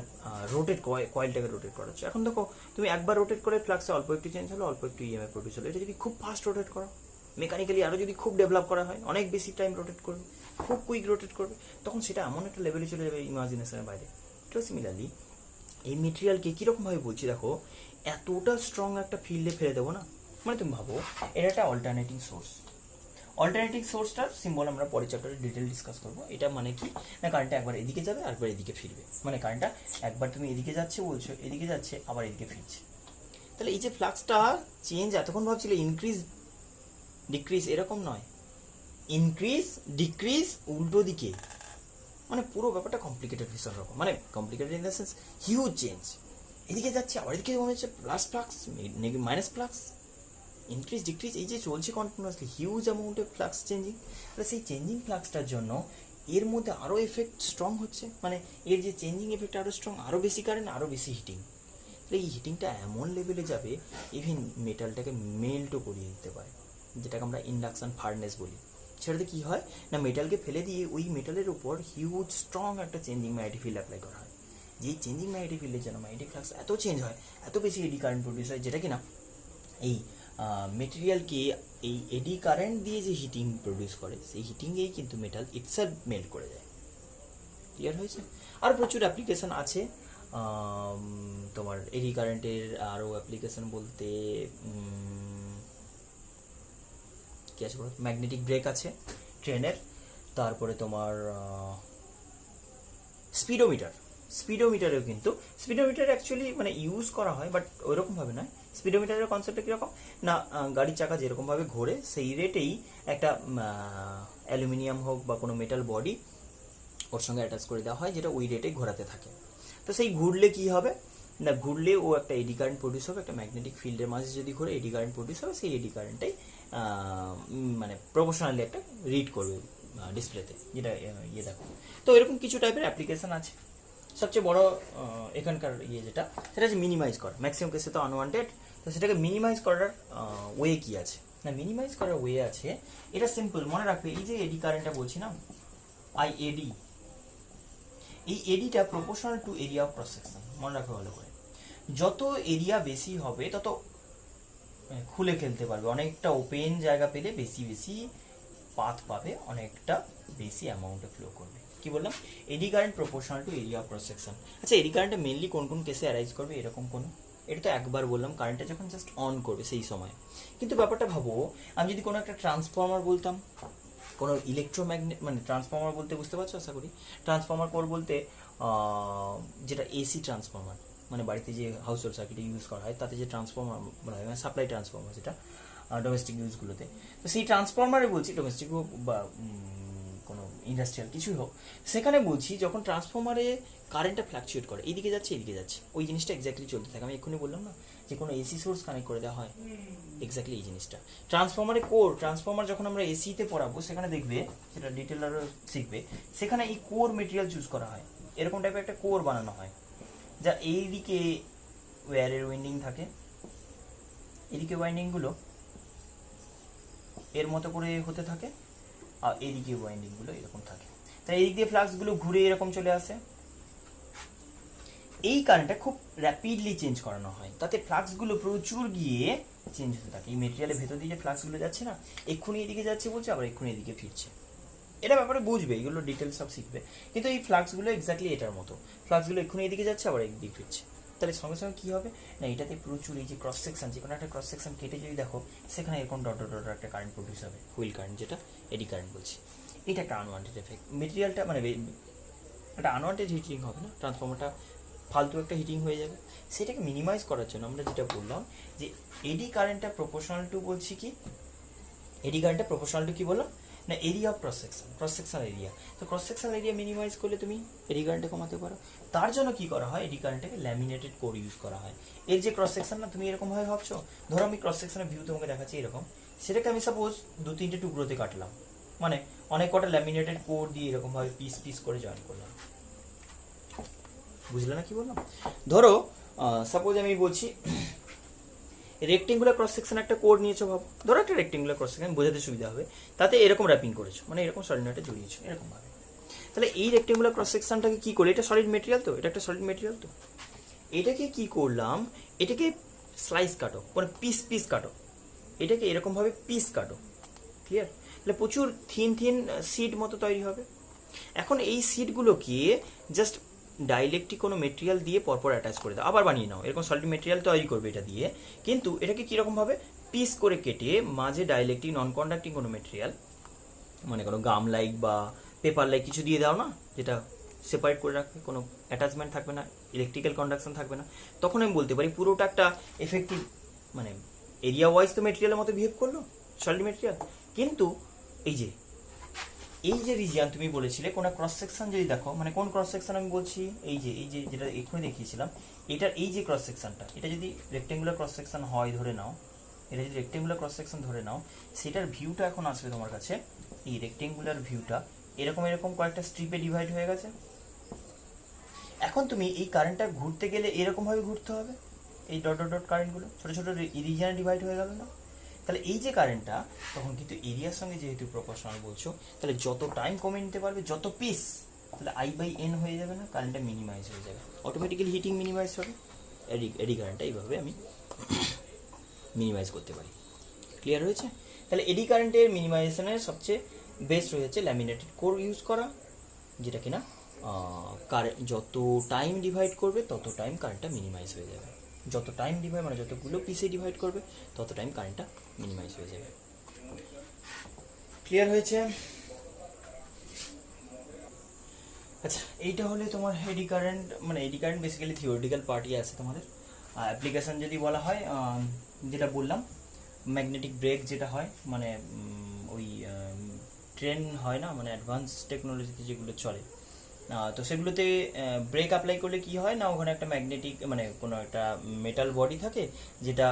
কয়েলটাকে রোটেট করা হচ্ছে। এখন দেখো তুমি একবার রোটেট করে ফ্লাক্সে অল্প একটু চেঞ্জ হলো, অল্প একটু ইএমএফ প্রডিউস হলো, এটা যদি খুব ফাস্ট রোটেট করো, মেকানিক্যালি আরও যদি খুব ডেভেলপ করা হয়, অনেক বেশি টাইম রোটেট করবে, খুব কুইক রোটেট করবে, তখন সেটা এমন একটা লেভেলে চলে যাবে ইমাজিনেশনের বাইরে। তো সিমিলারলি এই মেটেরিয়ালকে কীরকমভাবে বলছি দেখো, এতটা স্ট্রং একটা ফিল্ডে ফেলে দেবো না, মানে তুমি ভাবো এটা একটা অল্টারনেটিং সোর্স। অল্টারনেটিং সোর্সটার সিম্বল আমরা পরের চ্যাপ্টারে ডিটেল ডিসকাস করবো। এটা মানে কি না, কারেন্টটা একবার এদিকে যাবে, আরেকবার এদিকে ফিরবে, মানে কারেন্টটা একবার তুমি এদিকে যাচ্ছে বলছো, এদিকে যাচ্ছে, আবার এদিকে ফিরছে। তাহলে এই যে ফ্লাক্সটা চেঞ্জ, এতক্ষণ ভাবছিলে ইনক্রিজ ডিক্রিজ, এরকম নয়, ইনক্রিজ ডিক্রিজ উল্টো দিকে, মানে পুরো ব্যাপারটা কমপ্লিকেটেড ভীষণ রকম, মানে complicated in the sense huge change, এদিকে যাচ্ছে আবার এদিকে মনে হচ্ছে plus flux minus flux, increase decrease, এই যে চলছে কন্টিনিউয়াসলি হিউজ অ্যামাউন্টে ফ্লাক্স চেঞ্জিং। তাহলে সেই চেঞ্জিং ফ্লাক্সটার জন্য এর মধ্যে আরও এফেক্ট স্ট্রং হচ্ছে, মানে এর যে চেঞ্জিং এফেক্ট আরও স্ট্রং, আরও বেশি কারেন্ট, আরও বেশি হিটিং। তাহলে এই হিটিংটা এমন লেভেলে যাবে ইভেন মেটালটাকে মেল্টও করিয়ে দিতে পারে, যেটাকে আমরা ইন্ডাকশন ফার্নেস বলি। সেটাতে কী হয় না, মেটালকে ফেলে দিয়ে ওই মেটালের উপর হিউজ স্ট্রং একটা চেঞ্জিং ম্যাগনেটিক ফিল্ড অ্যাপ্লাই করা হয়। যেই চেঞ্জিং ম্যাগনেটিক ফিল্ডের জন্য ম্যাগনেটিক ফ্লাক্স এত চেঞ্জ হয়, এত বেশি এডি কারেন্ট প্রডিউস হয়, যেটা কিনা এই মেটেরিয়ালকে এই এডি কারেন্ট দিয়ে যে হিটিং প্রডিউস করে, সেই হিটিংয়েই কিন্তু মেটাল ইটসেলফ মেল্ট করে যায়। ক্লিয়ার হয়েছে? আর প্রচুর অ্যাপ্লিকেশন আছে তোমার এডি কারেন্টের, আরও অ্যাপ্লিকেশন বলতে কি আছে বলো, ম্যাগনেটিক ব্রেক আছে ট্রেনের, তারপরে তোমার স্পিডোমিটারেও কিন্তু স্পিডোমিটার অ্যাকচুয়ালি মানে ইউজ করা হয়, বাট ওইরকমভাবে নয়। স্পিডোমিটারের কনসেপ্টটা কীরকম না, গাড়ির চাকা যেরকমভাবে ঘোরে সেই রেটেই একটা অ্যালুমিনিয়াম হোক বা কোনো মেটাল বডি ওর সঙ্গে অ্যাটাচ করে দেওয়া হয়, যেটা ওই রেটে ঘোরাতে থাকে। তো সেই ঘুরলে কি হবে না, ঘুরলে ও একটা এডি কারেন্ট প্রডিউস হবে, একটা ম্যাগনেটিক ফিল্ডের মাঝে যদি ঘুরে এডি কারেন্ট প্রডিউস হবে, সেই এডি কারেন্টটাই মানে প্রপোর্শনালি একটা রিড করবে ডিসপ্লেতে, যেটা ইয়ে দেখো। তো এরকম কিছু টাইপের অ্যাপ্লিকেশান আছে। সবচেয়ে বড় এখানকার যেটা, সেটা হচ্ছে মিনিমাইজ করা। ম্যাক্সিমাম কেসে তো আনওয়ান্টেড, তো সেটাকে মিনিমাইজ করার ওয়ে কি আছে না, মিনিমাইজ করার ওয়ে আছে, এটা সিম্পল মনে রাখবে। এই যে এডি কারেন্টটা বলছি না, আইএডি, এই এডিটা proportional to area of cross section, মনে রাখবে ভালো করে। যত এরিয়া বেশি হবে তত খুলে খেলতে পারবে, অনেকটা ওপেন জায়গা পেলে বেশি বেশি পাথ পাবে, অনেকটা বেশি অ্যামাউন্টে ফ্লো করবে। কি বললাম, eddy current proportional to area of cross section. আচ্ছা, এডি কারেন্টটা মেনলি কোন কোন কেসে অ্যারাইজ করবে, এরকম কোনো, এটা তো একবার বললাম, কারেন্টটা যখন জাস্ট অন করবে সেই সময়। কিন্তু ব্যাপারটা ভাবো, আমি যদি কোনো একটা ট্রান্সফর্মার বলতাম, কোনো ইলেকট্রোম্যাগনেট, মানে ট্রান্সফর্মার বলতে বুঝতে পারছো আশা করি, ট্রান্সফর্মার কোর বলতে যেটা এসি ট্রান্সফর্মার, মানে বাড়িতে যে হাউস হোল্ড সার্কিটে ইউজ করা হয়, তাতে যে ট্রান্সফর্মার বলা হয়, মানে সাপ্লাই ট্রান্সফর্মার, যেটা ডোমেস্টিক ইউজগুলোতে। তো সেই ট্রান্সফর্মারে বলছি, ডোমেস্টিক হোক বা কোনো ইন্ডাস্ট্রিয়াল কিছুই হোক, সেখানে বলছি যখন ট্রান্সফর্মারে কারেন্টটা ফ্লাকচুয়েট করে, এইদিকে যাচ্ছে এদিকে যাচ্ছে, ওই জিনিসটা এক্স্যাক্টলি চলতে থাকে। আমি এক্ষুনি বললাম না যে কোনো এসি সোর্স কানেক্ট করে দেওয়া হয়, এক্স্যাক্টলি এই জিনিসটা ট্রান্সফর্মারে কোর। ট্রান্সফর্মার যখন আমরা এসিতে পড়াবো সেখানে দেখবে, সেটা ডিটেল আরও শিখবে, সেখানে এই কোর মেটেরিয়াল চুজ করা হয়, এরকম টাইপের একটা কোর বানানো হয়, যা এইদিকে ওয়্যারের উইন্ডিং থাকে, এদিকে ওয়াইন্ডিংগুলো এর মতো করে হতে থাকে, আর এদিকে ওয়াইন্ডিংগুলো এরকম থাকে। তাই এদিক দিয়ে ফ্লাক্সগুলো ঘুরে এরকম চলে আসে। এই কারেন্টটা খুব র্যাপিডলি চেঞ্জ করানো হয়, তাতে ফ্লাক্সগুলো প্রচুর গিয়ে চেঞ্জ হতে থাকে। এই মেটেরিয়ালের ভেতর দিয়ে যে ফ্লাক্সগুলো যাচ্ছে না, এক্ষুনি এদিকে যাচ্ছে বলছে, আবার এক্ষুনি এদিকে ফিরছে, এটা ব্যাপারে বুঝবে, এগুলো ডিটেলস সব শিখবে। কিন্তু এই ফ্লাক্সগুলো এক্স্যাক্টলি এটার মতো, ফ্লাক্সগুলো এক্ষুনি এদিকে যাচ্ছে, আবার এদিকে ফিরছে। তাহলে সঙ্গে সঙ্গে কী হবে না, এটাতে প্রচুর এই যে ক্রস সেকশন, যে কোনো একটা ক্রস সেকশন কেটে যদি দেখো, সেখানে এরকম ডট ডট ডট একটা কারেন্ট প্রডিউস হবে, হুইল কারেন্ট, যেটা এডি কারেন্ট বলছি। এটা একটা আনওয়ান্টেড এফেক্ট। মেটেরিয়ালটা মানে একটা আনওয়ান্টেড হিটিং হবে না, ট্রান্সফর্মারটা ফালতু একটা হিটিং হয়ে যাবে। সেটাকে মিনিমাইজ করার জন্য আমরা যেটা বললাম যে এডি কারেন্টটা প্রপোর্শনাল টু, বলছি কি এডি কারেন্টটা প্রপোর্শনাল টু কি বললাম না, area of cross section area. তো ক্রস সেকশন এরিয়া মিনিমাইজ করলে তুমি এডি কারেন্টটা কমাতে পারো। তার জন্য কি করা হয়, এডি কারেন্টটাকে ল্যামিনেটেড কোর ইউজ করা হয়। এর যে ক্রস সেকশন না, তুমি এরকমভাবে ভাবছো, ধরো আমি ক্রস সেকশনের ভিউ তোমাকে দেখাচ্ছি এরকম, সেটাকে আমি সাপোজ 2-3টে টুকরোতে কাটলাম, মানে অনেক কটা ল্যামিনেটেড কোর দিয়ে এরকমভাবে পিস পিস করে জয়েন করলাম। বুঝলে না কি বললাম? ধরো সাপোজ আমি বলছি রেক্টেঙ্গুলার ক্রস সেকশন একটা কোড নিয়েছো, ভাবো ধরো একটা রেক্টেঙ্গুলার ক্রস সেকশন, বোঝাতে সুবিধা হবে, তাতে এরকম র্যাপিং করেছো, মানে এরকম সলিনয়েডে জড়িয়েছো এরকমভাবে। তাহলে এই রেক্টেঙ্গুলার ক্রস সেকশনটাকে কি করলে, এটা সলিড মেটেরিয়াল, তো এটা একটা সলিড মেটেরিয়াল, তো এটাকে কি করলাম, এটাকে স্লাইস কাটো, মানে পিস পিস কাটো, এটাকে এরকমভাবে পিস কাটো, ক্লিয়ার? তাহলে প্রচুর থিন থিন সিট মতো তৈরি হবে। এখন এই সিটগুলোকে জাস্ট ডাইলেক্ট্রিক কোনো মেটেরিয়াল দিয়ে পরপর অ্যাটাচ করে দাও, আবার বানিয়ে নাও, এরকম সলিড মেটেরিয়াল তৈরি করবে এটা দিয়ে, কিন্তু এটাকে কীরকমভাবে পিস করে কেটে মাঝে ডাইলেক্ট্রিক নন কন্ডাক্টিং কোনো মেটেরিয়াল, মানে কোনো গাম লাইক বা পেপার লাইক কিছু দিয়ে দাও না, যেটা সেপারেট করে রাখবে, কোনো অ্যাটাচমেন্ট থাকবে না, ইলেকট্রিক্যাল কন্ডাকশন থাকবে না, তখন আমি বলতে পারি পুরোটা একটা এফেক্টিভ, মানে এরিয়া ওয়াইজ তো মেটেরিয়ালের মতো বিহেভ করলো সলিড মেটেরিয়াল। কিন্তু এই যে রিজিয়ান তুমি বলেছিলে কোনো ক্রস সেকশন যদি দেখো, মানে কোন ক্রস সেকশন আমি বলছি, এই যে যেটা এক্ষুনি দেখিয়েছিলাম, এটার এই যে ক্রস সেকশনটা, এটা যদি রেক্টেঙ্গুলার ক্রস সেকশন হয় ধরে নাও, এটা যদি রেক্টেঙ্গুলার ক্রস সেকশন ধরে নাও, সেটার ভিউটা এখন আসবে তোমার কাছে, এই রেক্টেঙ্গুলার ভিউটা এরকম এরকম কয়েকটা স্ট্রিপে ডিভাইড হয়ে গেছে। এখন তুমি এই কারেন্টটা ঘুরতে গেলে এরকমভাবে ঘুরতে হবে, এই ডট ডট ডট কারেন্টগুলো ছোটো ছোটো রিজিয়ানে ডিভাইড হয়ে গেল না? তাহলে এই যে কারেন্টটা তখন কিন্তু এরিয়ার সঙ্গে যেহেতু প্রপোর্শনাল বলছো, তাহলে যত টাইম কমে নিতে পারবে, যত পিস, তাহলে I/N হয়ে যাবে না, কারেন্টটা মিনিমাইজ হয়ে যাবে, অটোমেটিক্যালি হিটিং মিনিমাইজ হবে। এডি কারেন্টটা এইভাবে আমি মিনিমাইজ করতে পারি। ক্লিয়ার হয়েছে? তাহলে এডি কারেন্টের মিনিমাইজেশনের সবচেয়ে বেস্ট হয়েছে ল্যামিনেটেড কোর ইউজ করা, যেটা কিনা কারেন্ট যত টাইম ডিভাইড করবে তত টাইম কারেন্টটা মিনিমাইজ হয়ে যাবে, যত টাইম ডিভাইড মানে যতগুলো পিসে ডিভাইড করবে তত টাইম কারেন্টটা মিনিমাইজ হয়ে যাবে। ক্লিয়ার হয়েছে? আচ্ছা, এইটা হলে তোমার এডি কারেন্ট, মানে এডি কারেন্ট বেসিক্যালি থিওরিটিক্যাল পার্টই আছে তোমাদের। অ্যাপ্লিকেশন যদি বলা হয়, যেটা বললাম ম্যাগনেটিক ব্রেক যেটা হয়, মানে ওই ট্রেন হয় না, মানে অ্যাডভান্স টেকনোলজিতে যেগুলো চলে, তো সেগুলোতে ব্রেক অ্যাপ্লাই করলে কি হয় না, ওখানে একটা ম্যাগনেটিক মানে কোনো একটা মেটাল বডি থাকে যেটা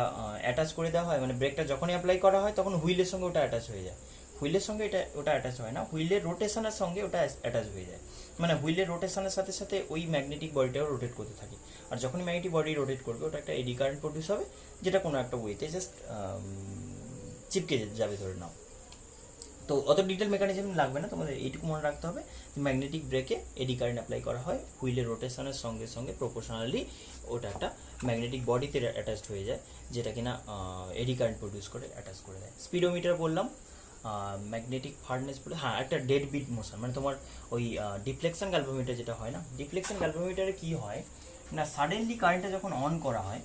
অ্যাটাচ করে দেওয়া হয়, মানে ব্রেকটা যখনই অ্যাপ্লাই করা হয় তখন হুইলের সঙ্গে ওটা অ্যাটাচ হয়ে যায়, হুইলের সঙ্গে ওটা অ্যাটাচ হয় না, হুইলের রোটেশনের সঙ্গে ওটা অ্যাটাচ হয়ে যায়, মানে হুইলের রোটেশনের সাথে সাথে ওই ম্যাগনেটিক বডিটাও রোটেট করতে থাকে, আর যখনই ম্যাগনেটিক বডি রোটেট করবে ওটা একটা এডি কারেন্ট প্রডিউস হবে, যেটা কোনো একটা ওয়েতে জাস্ট চিপকে যাবে ধরে নাও। তো অত ডিটেল মেকানিজম লাগবে না, তোমাদের এইটুকু মনে রাখতে হবে যে ম্যাগনেটিক ব্রেকে এডি কারেন্ট অ্যাপ্লাই করা হয়, হুইলের রোটেশনের সঙ্গে সঙ্গে প্রপোর্শনালি ওটা একটা ম্যাগনেটিক বডিতে অ্যাটাচড হয়ে যায়, যেটা কিনা এডি কারেন্ট প্রডিউস করে অ্যাটাচ করে দেয়। স্পিডোমিটার বললাম, ম্যাগনেটিক ফার্নেস বলে, হ্যাঁ একটা ডেড বিট মোশন, মানে তোমার ওই ডিফ্লেকশন গ্যালভোমিটার যেটা হয় না, ডিফ্লেকশন গ্যালভোমিটারে কি হয় না, সাডেনলি কারেন্টটা যখন অন করা হয়,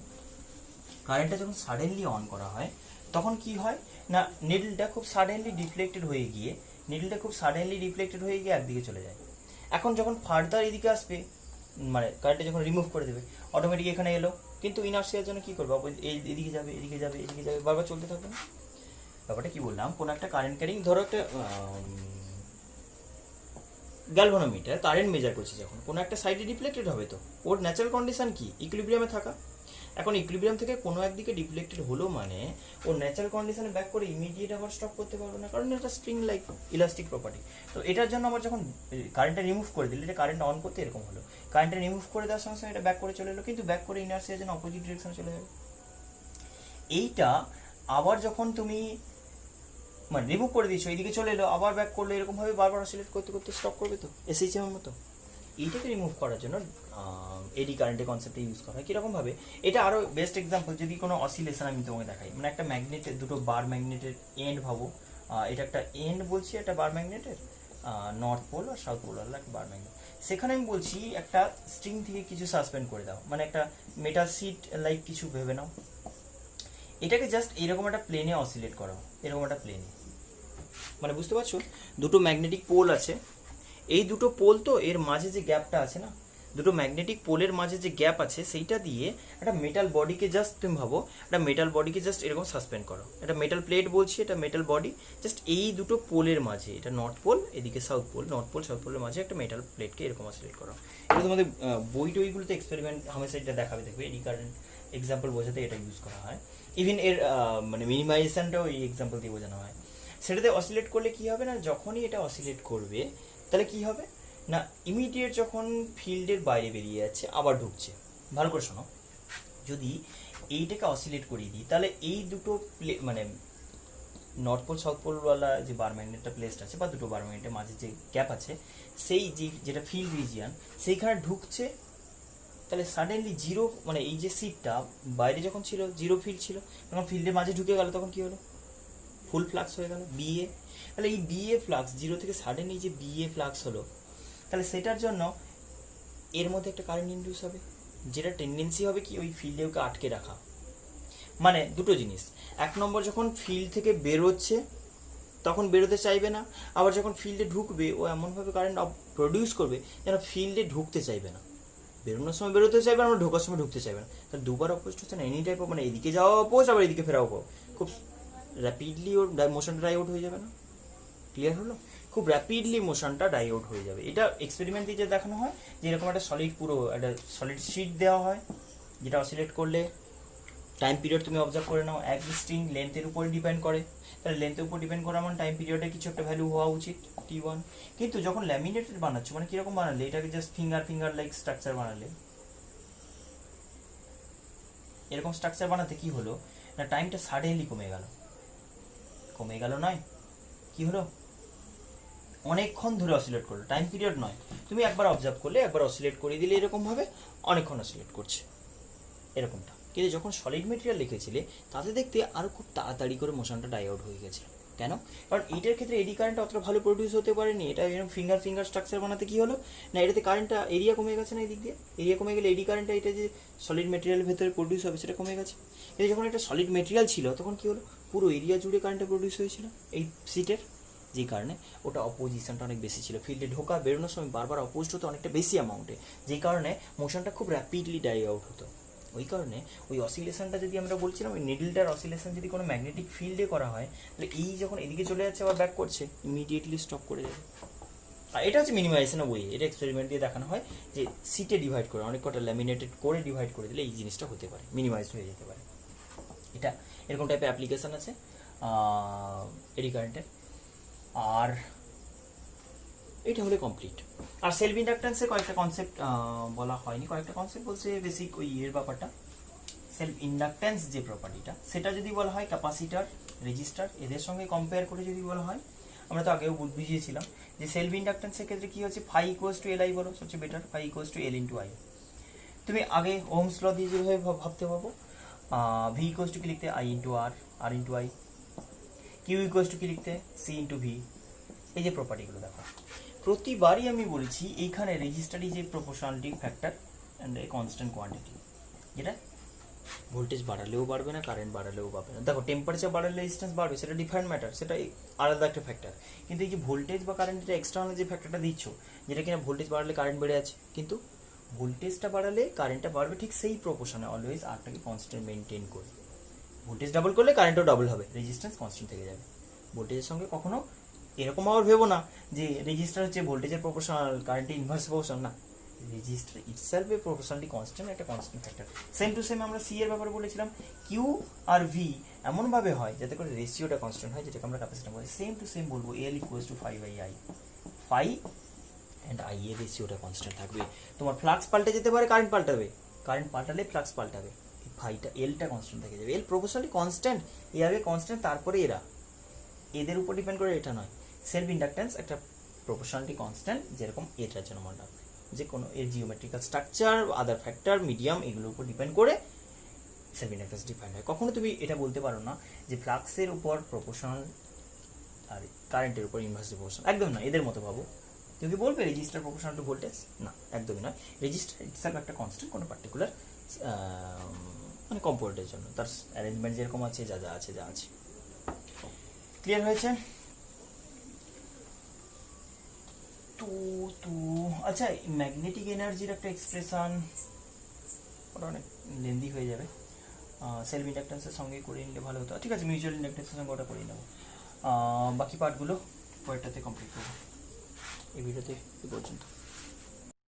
তখন কি হয় না, নিডলটা খুব সাডেনলি ডিফ্লেক্টেড হয়ে গিয়ে একদিকে চলে যায়। এখন যখন ফার্দার এদিকে আসবে, মানে কারেন্টটা যখন রিমুভ করে দেবে, অটোমেটিক এখানে এলো, কিন্তু ইনার্সিয়ার জন্য কি করবে, এদিকে যাবে, বারবার চলতে থাকবে না। ব্যাপারটা কি বললাম, কোনো একটা কারেন্ট ক্যারিং, ধরো একটা গ্যালভানোমিটার কারেন্ট মেজার করছে যখন কোনো একটা সাইডে ডিফ্লেক্টেড হবে, তো ওর ন্যাচারাল কন্ডিশন কি ইকুইলিব্রিয়ামে থাকা। এখন ইকুইলিব্রিয়াম থেকে কোনো একদিকে ডিফ্লেক্টেড হলো মানে ওর ন্যাচারাল কন্ডিশনে ব্যাক করে ইমিডিয়েট আবার স্টপ করতে পারবে না, কারণ এটা স্প্রিং লাইক ইলাস্টিক প্রপার্টি। তো এটার জন্য আমার যখন কারেন্টটা রিমুভ করে দিলে, এটা কারেন্ট অন করতে এরকম হলো, কারেন্টটা রিমুভ করে দেওয়ার সঙ্গে সঙ্গে এটা ব্যাক করে চলে এলো, কিন্তু ব্যাক করে ইনার্সিয়ার জন্য অপোজিট ডিরেকশনে চলে যাবে। এইটা আবার যখন তুমি মানে রিমুভ করে দিচ্ছ, এইদিকে চলে এলো, আবার ব্যাক করলে এরকমভাবে বারবার অসিলেট করতে করতে স্টপ করবে, তো এসএইচএম এর মতো। এইটাকে রিমুভ করার জন্য এডি কারেন্টের কনসেপ্টে ইউজ করা হয়। কীরকমভাবে, এটা আরও বেস্ট এক্সাম্পল যদি কোনো অসিলেশন আমি তোমাকে দেখাই, মানে একটা ম্যাগনেটের দুটো বার ম্যাগনেটের এন্ড ভাবো, এটা একটা এন্ড বলছি, একটা বার ম্যাগনেটের নর্থ পোল আর সাউথ পোল হলো একটা বার ম্যাগনেট। সেখানে আমি বলছি একটা স্ট্রিং থেকে কিছু সাসপেন্ড করে দাও, মানে একটা মেটাল সিট লাইক কিছু ভেবে নাও, এটাকে জাস্ট এরকম একটা প্লেনে অসিলেট করো, এরকম একটা প্লেনে, মানে বুঝতে পারছো দুটো ম্যাগনেটিক পোল আছে, এই দুটো পোল তো এর মাঝে যে গ্যাপটা আছে না, দুটো ম্যাগনেটিক পোলের মাঝে যে গ্যাপ আছে সেইটা দিয়ে একটা মেটাল বডিকে জাস্ট তুমি ভাবো, একটা মেটাল বডিকে জাস্ট এরকম সাসপেন্ড করো, একটা মেটাল প্লেট বলছি, এটা মেটাল বডি, জাস্ট এই দুটো পোলের মাঝে, এটা নর্থ পোল এদিকে south pole, north pole south পোলের মাঝে একটা মেটাল প্লেটকে এরকম অসিলেট করো। এটা তোমাদের বই টইগুলোতে এক্সপেরিমেন্ট হামেশা এটা দেখাবে, দেখবে এডি কারেন্ট এক্সাম্পল বোঝাতে এটা ইউজ করা হয়, ইভেন এর মানে মিনিমাইজেশনটাও এই এক্সাম্পল দিয়ে বোঝানো হয়। সেটাতে অসিলেট করলে কি হবে না, যখনই এটা অসিলেট করবে তাহলে কি হবে না, ইমিডিয়েট যখন ফিল্ডের বাইরে বেরিয়ে যাচ্ছে আবার ঢুকছে। ভালো করে শোনো, যদি এইটাকে অসিলেট করিয়ে দিই তাহলে এই দুটো মানে নর্থ পোল সাউথ পোলওয়ালা যে বার ম্যাগনেটটা প্লেসড আছে বা দুটো বার ম্যাগনেটের মাঝে যে গ্যাপ আছে, সেই যেটা ফিল্ড রিজিয়ান সেইখানে ঢুকছে, তাহলে সাডেনলি জিরো, মানে এই যে সিটটা বাইরে যখন ছিল জিরো ফিল্ড ছিল, যখন ফিল্ডের মাঝে ঢুকে গেল তখন কি হলো, ফুল ফ্লাক্স হয়ে গেল বিএ। তাহলে এই বিএ ফ্লাক্স জিরো থেকে সাডেনলি যে বিএ ফ্লাক্স হলো, তাহলে সেটার জন্য এর মধ্যে একটা কারেন্ট ইনডিউস হবে, যেটা টেন্ডেন্সি হবে কি ওই ফিল্ডে ওকে আটকে রাখা। মানে দুটো জিনিস, এক নম্বর যখন ফিল্ড থেকে বেরোচ্ছে তখন বেরোতে চাইবে না, আবার যখন ফিল্ডে ঢুকবে ও এমনভাবে কারেন্ট প্রডিউস করবে যেন ফিল্ডে ঢুকতে চাইবে না, বেরোনোর সময় বেরোতে চাইবে, আমরা ঢোকার সময় ঢুকতে চাইবে না। তাহলে দুবার অপোজ হচ্ছে না, এনি টাইপ অফ, মানে এদিকে যাওয়া অপোজ আবার এদিকে ফেরা অপোজ, খুব র্যাপিডলি ওর মোশনটা ডাই আউট হয়ে যাবে না। ক্লিয়ার হলো, খুব র্যাপিডলি মোশনটা ডাই আউট হয়ে যাবে। এটা এক্সপেরিমেন্ট দিয়ে দেখানো হয় যে এরকম একটা সলিড, পুরো একটা সলিড শিট দেওয়া হয়, যেটা অসিলেট করলে টাইম পিরিয়ড তুমি অবজার্ভ করে নাও, এক স্ট্রিং লেন্থের উপরে ডিপেন্ড করে, তাহলে লেন্থের উপর ডিপেন্ড করা মানে টাইম পিরিয়ডে কিছু একটা ভ্যালু হওয়া উচিত T1। কিন্তু যখন ল্যামিনেটেড বানাচ্ছ, মানে কিরকম বানালে, এটাকে জাস্ট ফিঙ্গার লাইক স্ট্রাকচার বানালে, এরকম স্ট্রাকচার বানাতে কি হলো না, টাইমটা সাডেনলি কমে গেল নয়, কি হলো, অনেকক্ষণ ধরে অসিলেট করলো, টাইম পিরিয়ড নয়, তুমি একবার অবজার্ভ করলে, একবার অসিলেট করে দিলে এরকমভাবে অনেকক্ষণ অসিলেট করছে এরকমটা। কিন্তু যখন সলিড মেটেরিয়াল লিখেছিলে তাতে দেখতে আরও খুব তাড়াতাড়ি করে মোশনটা ডাই আউট হয়ে গেছে। কেন, কারণ এইটার ক্ষেত্রে এডি কারেন্টটা অতটা ভালো প্রডিউস হতে পারেনি, এটা এরকম ফিঙ্গার স্ট্রাকচার বানাতে কি হলো না, এটাতে কারেন্টটা এরিয়া কমে গেছে না, এই দিক দিয়ে এরিয়া কমে গেলে এডি কারেন্টটা এটা যে সলিড মেটেরিয়ালের ভেতরে প্রডিউস হবে সেটা কমে গেছে। কিন্তু যখন এটা সলিড মেটেরিয়াল ছিল তখন কি হলো, পুরো এরিয়া জুড়ে কারেন্টটা প্রডিউস হয়েছিল এই সিটের, যেই কারণে ওটা অপোজিশনটা অনেক বেশি ছিল, ফিল্ডে ঢোকা বেরোনোর সময় বারবার অপোজড হতো অনেকটা বেশি অ্যামাউন্টে, যেই কারণে মোশনটা খুব র্যাপিডলি ডাই আউট হতো। ওই কারণে ওই অসিলেশনটা যদি আমরা বলছিলাম, ওই নিডলটার অসিলেশন যদি কোনো ম্যাগনেটিক ফিল্ডে করা হয়, তাহলে এই যখন এদিকে চলে যাচ্ছে আবার ব্যাক করছে, ইমিডিয়েটলি স্টপ করে যাবে। আর এটা হচ্ছে মিনিমাইজেশন ওয়ে, এটা এক্সপেরিমেন্ট দিয়ে দেখানো হয় যে সিটে ডিভাইড করে, অনেক কটা ল্যামিনেটেড করে ডিভাইড করে দিলে এই জিনিসটা হতে পারে, মিনিমাইজ হয়ে যেতে পারে। এটা এরকম টাইপের অ্যাপ্লিকেশান আছে এডি কারেন্টের। আর এটা হলে কমপ্লিট। আর সেলফ ইন্ডাকটেন্সের কয়েকটা কনসেপ্ট বলা হয়নি, কয়েকটা কনসেপ্ট বলছে বেসিক ওই এর ব্যাপারটা, সেলফ ইন্ডাকটেন্স যে প্রপার্টিটা সেটা যদি বলা হয় ক্যাপাসিটার, রেজিস্টার এদের সঙ্গে কম্পেয়ার করে যদি বলা হয়, আমরা তো আগেও বুঝিয়েছিলাম যে সেলফ ইন্ডাকটেন্সের ক্ষেত্রে কি হচ্ছে, phi equals to L I বলো, সবচেয়ে better, phi equals to L into I. তুমি আগে ওহমস ল দিয়ে যেভাবে ভাবতে পাবো, ভি ইকুয়ালস টু কি লিখতে, I into R, R into I, Q equals to কি লিখতে, সি ইন্টু ভি। এই যে প্রপার্টিগুলো দেখো, প্রতিবারই আমি বলছি এইখানে রেজিস্টারই যে proportionality factor and a constant quantity, যেটা ভোল্টেজ বাড়ালেও বাড়বে না, কারেন্ট বাড়ালেও বাড়বে না। দেখো টেম্পারেচার বাড়ালে রেজিস্ট্যান্স বাড়বে, সেটা ডিফারেন্ট ম্যাটার, সেটা আলাদা একটা ফ্যাক্টর। কিন্তু এই যে ভোল্টেজ বা কারেন্টের এক্সটার্নাল যে ফ্যাক্টরটা দিচ্ছ, যেটা কিনা ভোল্টেজ বাড়ালে কারেন্ট বেড়ে যাচ্ছে, কিন্তু ভোল্টেজটা বাড়ালে কারেন্টটা বাড়বে ঠিক সেই প্রপোর্শনে, অলওয়েজ আরটাকে কনস্ট্যান্ট মেনটেন করে। ভোল্টেজ ডাবল করলে কারেন্টও ডাবল হবে, রেজিস্ট্যান্স কনস্ট্যান্ট থেকে যাবে, ভোল্টেজের সঙ্গে কখনো এরকম আবার ভেবো না যে রেজিস্টার হচ্ছে ভোল্টেজের প্রপোর্শনাল, কারেন্টের ইনভার্স প্রপোর্শনাল, না, resistor itself a proportionally constant, একটা constant factor. Same to same আমরা সি এর ব্যাপারে বলেছিলাম, কিউ আর ভি এমনভাবে হয় যাতে করে রেশিওটা কনস্ট্যান্ট হয়, যেটাকে আমরা ক্যাপাসিট্যান্স বলি। সেম টু সেম বলবো L equals to phi by I, phi and I এর রেশিওটা কনস্ট্যান্ট থাকবে। তোমার ফ্লাক্স পাল্টে যেতে পারে, কারেন্ট পাল্টাবে, কারেন্ট পাল্টালে ফ্লাক্স পাল্টাবে, ফাইটা এলটা কনস্ট্যান্ট থেকে যাবে। এল প্রপোর্শনালি কনস্ট্যান্ট, এ হবে কনস্ট্যান্ট, তারপরে এরা, এদের উপর ডিপেন্ড করে এটা নয়। সেলফ ইন্ডাকটেন্স একটা প্রপোর্শনালিটি কনস্ট্যান্ট, যেরকম এটার জন্য মনে রাখবে, যে কোনো এর জিওমেট্রিক্যাল স্ট্রাকচার, আদার ফ্যাক্টর, মিডিয়াম, এগুলোর উপর ডিপেন্ড করে সেলফ ইন্ডাকটেন্স ডিফাইন হয়। কখনো তুমি এটা বলতে পারো না যে ফ্লাক্সের উপর প্রপোর্শনাল আর কারেন্টের উপর ইনভার্সলি প্রপোর্শনাল, একদম না, এদের মতো ভাবো। তুমি কি বলবে রেজিস্টার প্রপোর্শনাল টু ভোল্টেজ? না, একদমই নয়। রেজিস্টার ইটসেলফ একটা কনস্ট্যান্ট কোনো পার্টিকুলার মানে কম্পোনেন্টের জন্য, তার অ্যারেঞ্জমেন্ট যেরকম আছে, যা যা আছে, যা আছে। ক্লিয়ার হয়েছে? তো তো আচ্ছা, ম্যাগনেটিক এনার্জির একটা এক্সপ্রেশন, ওটা অনেক লেন্দি হয়ে যাবে, সেলফ ইন্ডাকটেন্সের সঙ্গে করে নিলে ভালো হতো। ঠিক আছে, মিউচুয়াল ইন্ডাকটেন্সের সঙ্গে ওটা করে নেবো। বাকি পার্টগুলো পরেরটাতে কমপ্লিট করবো। এই ভিডিওতে এই পর্যন্ত।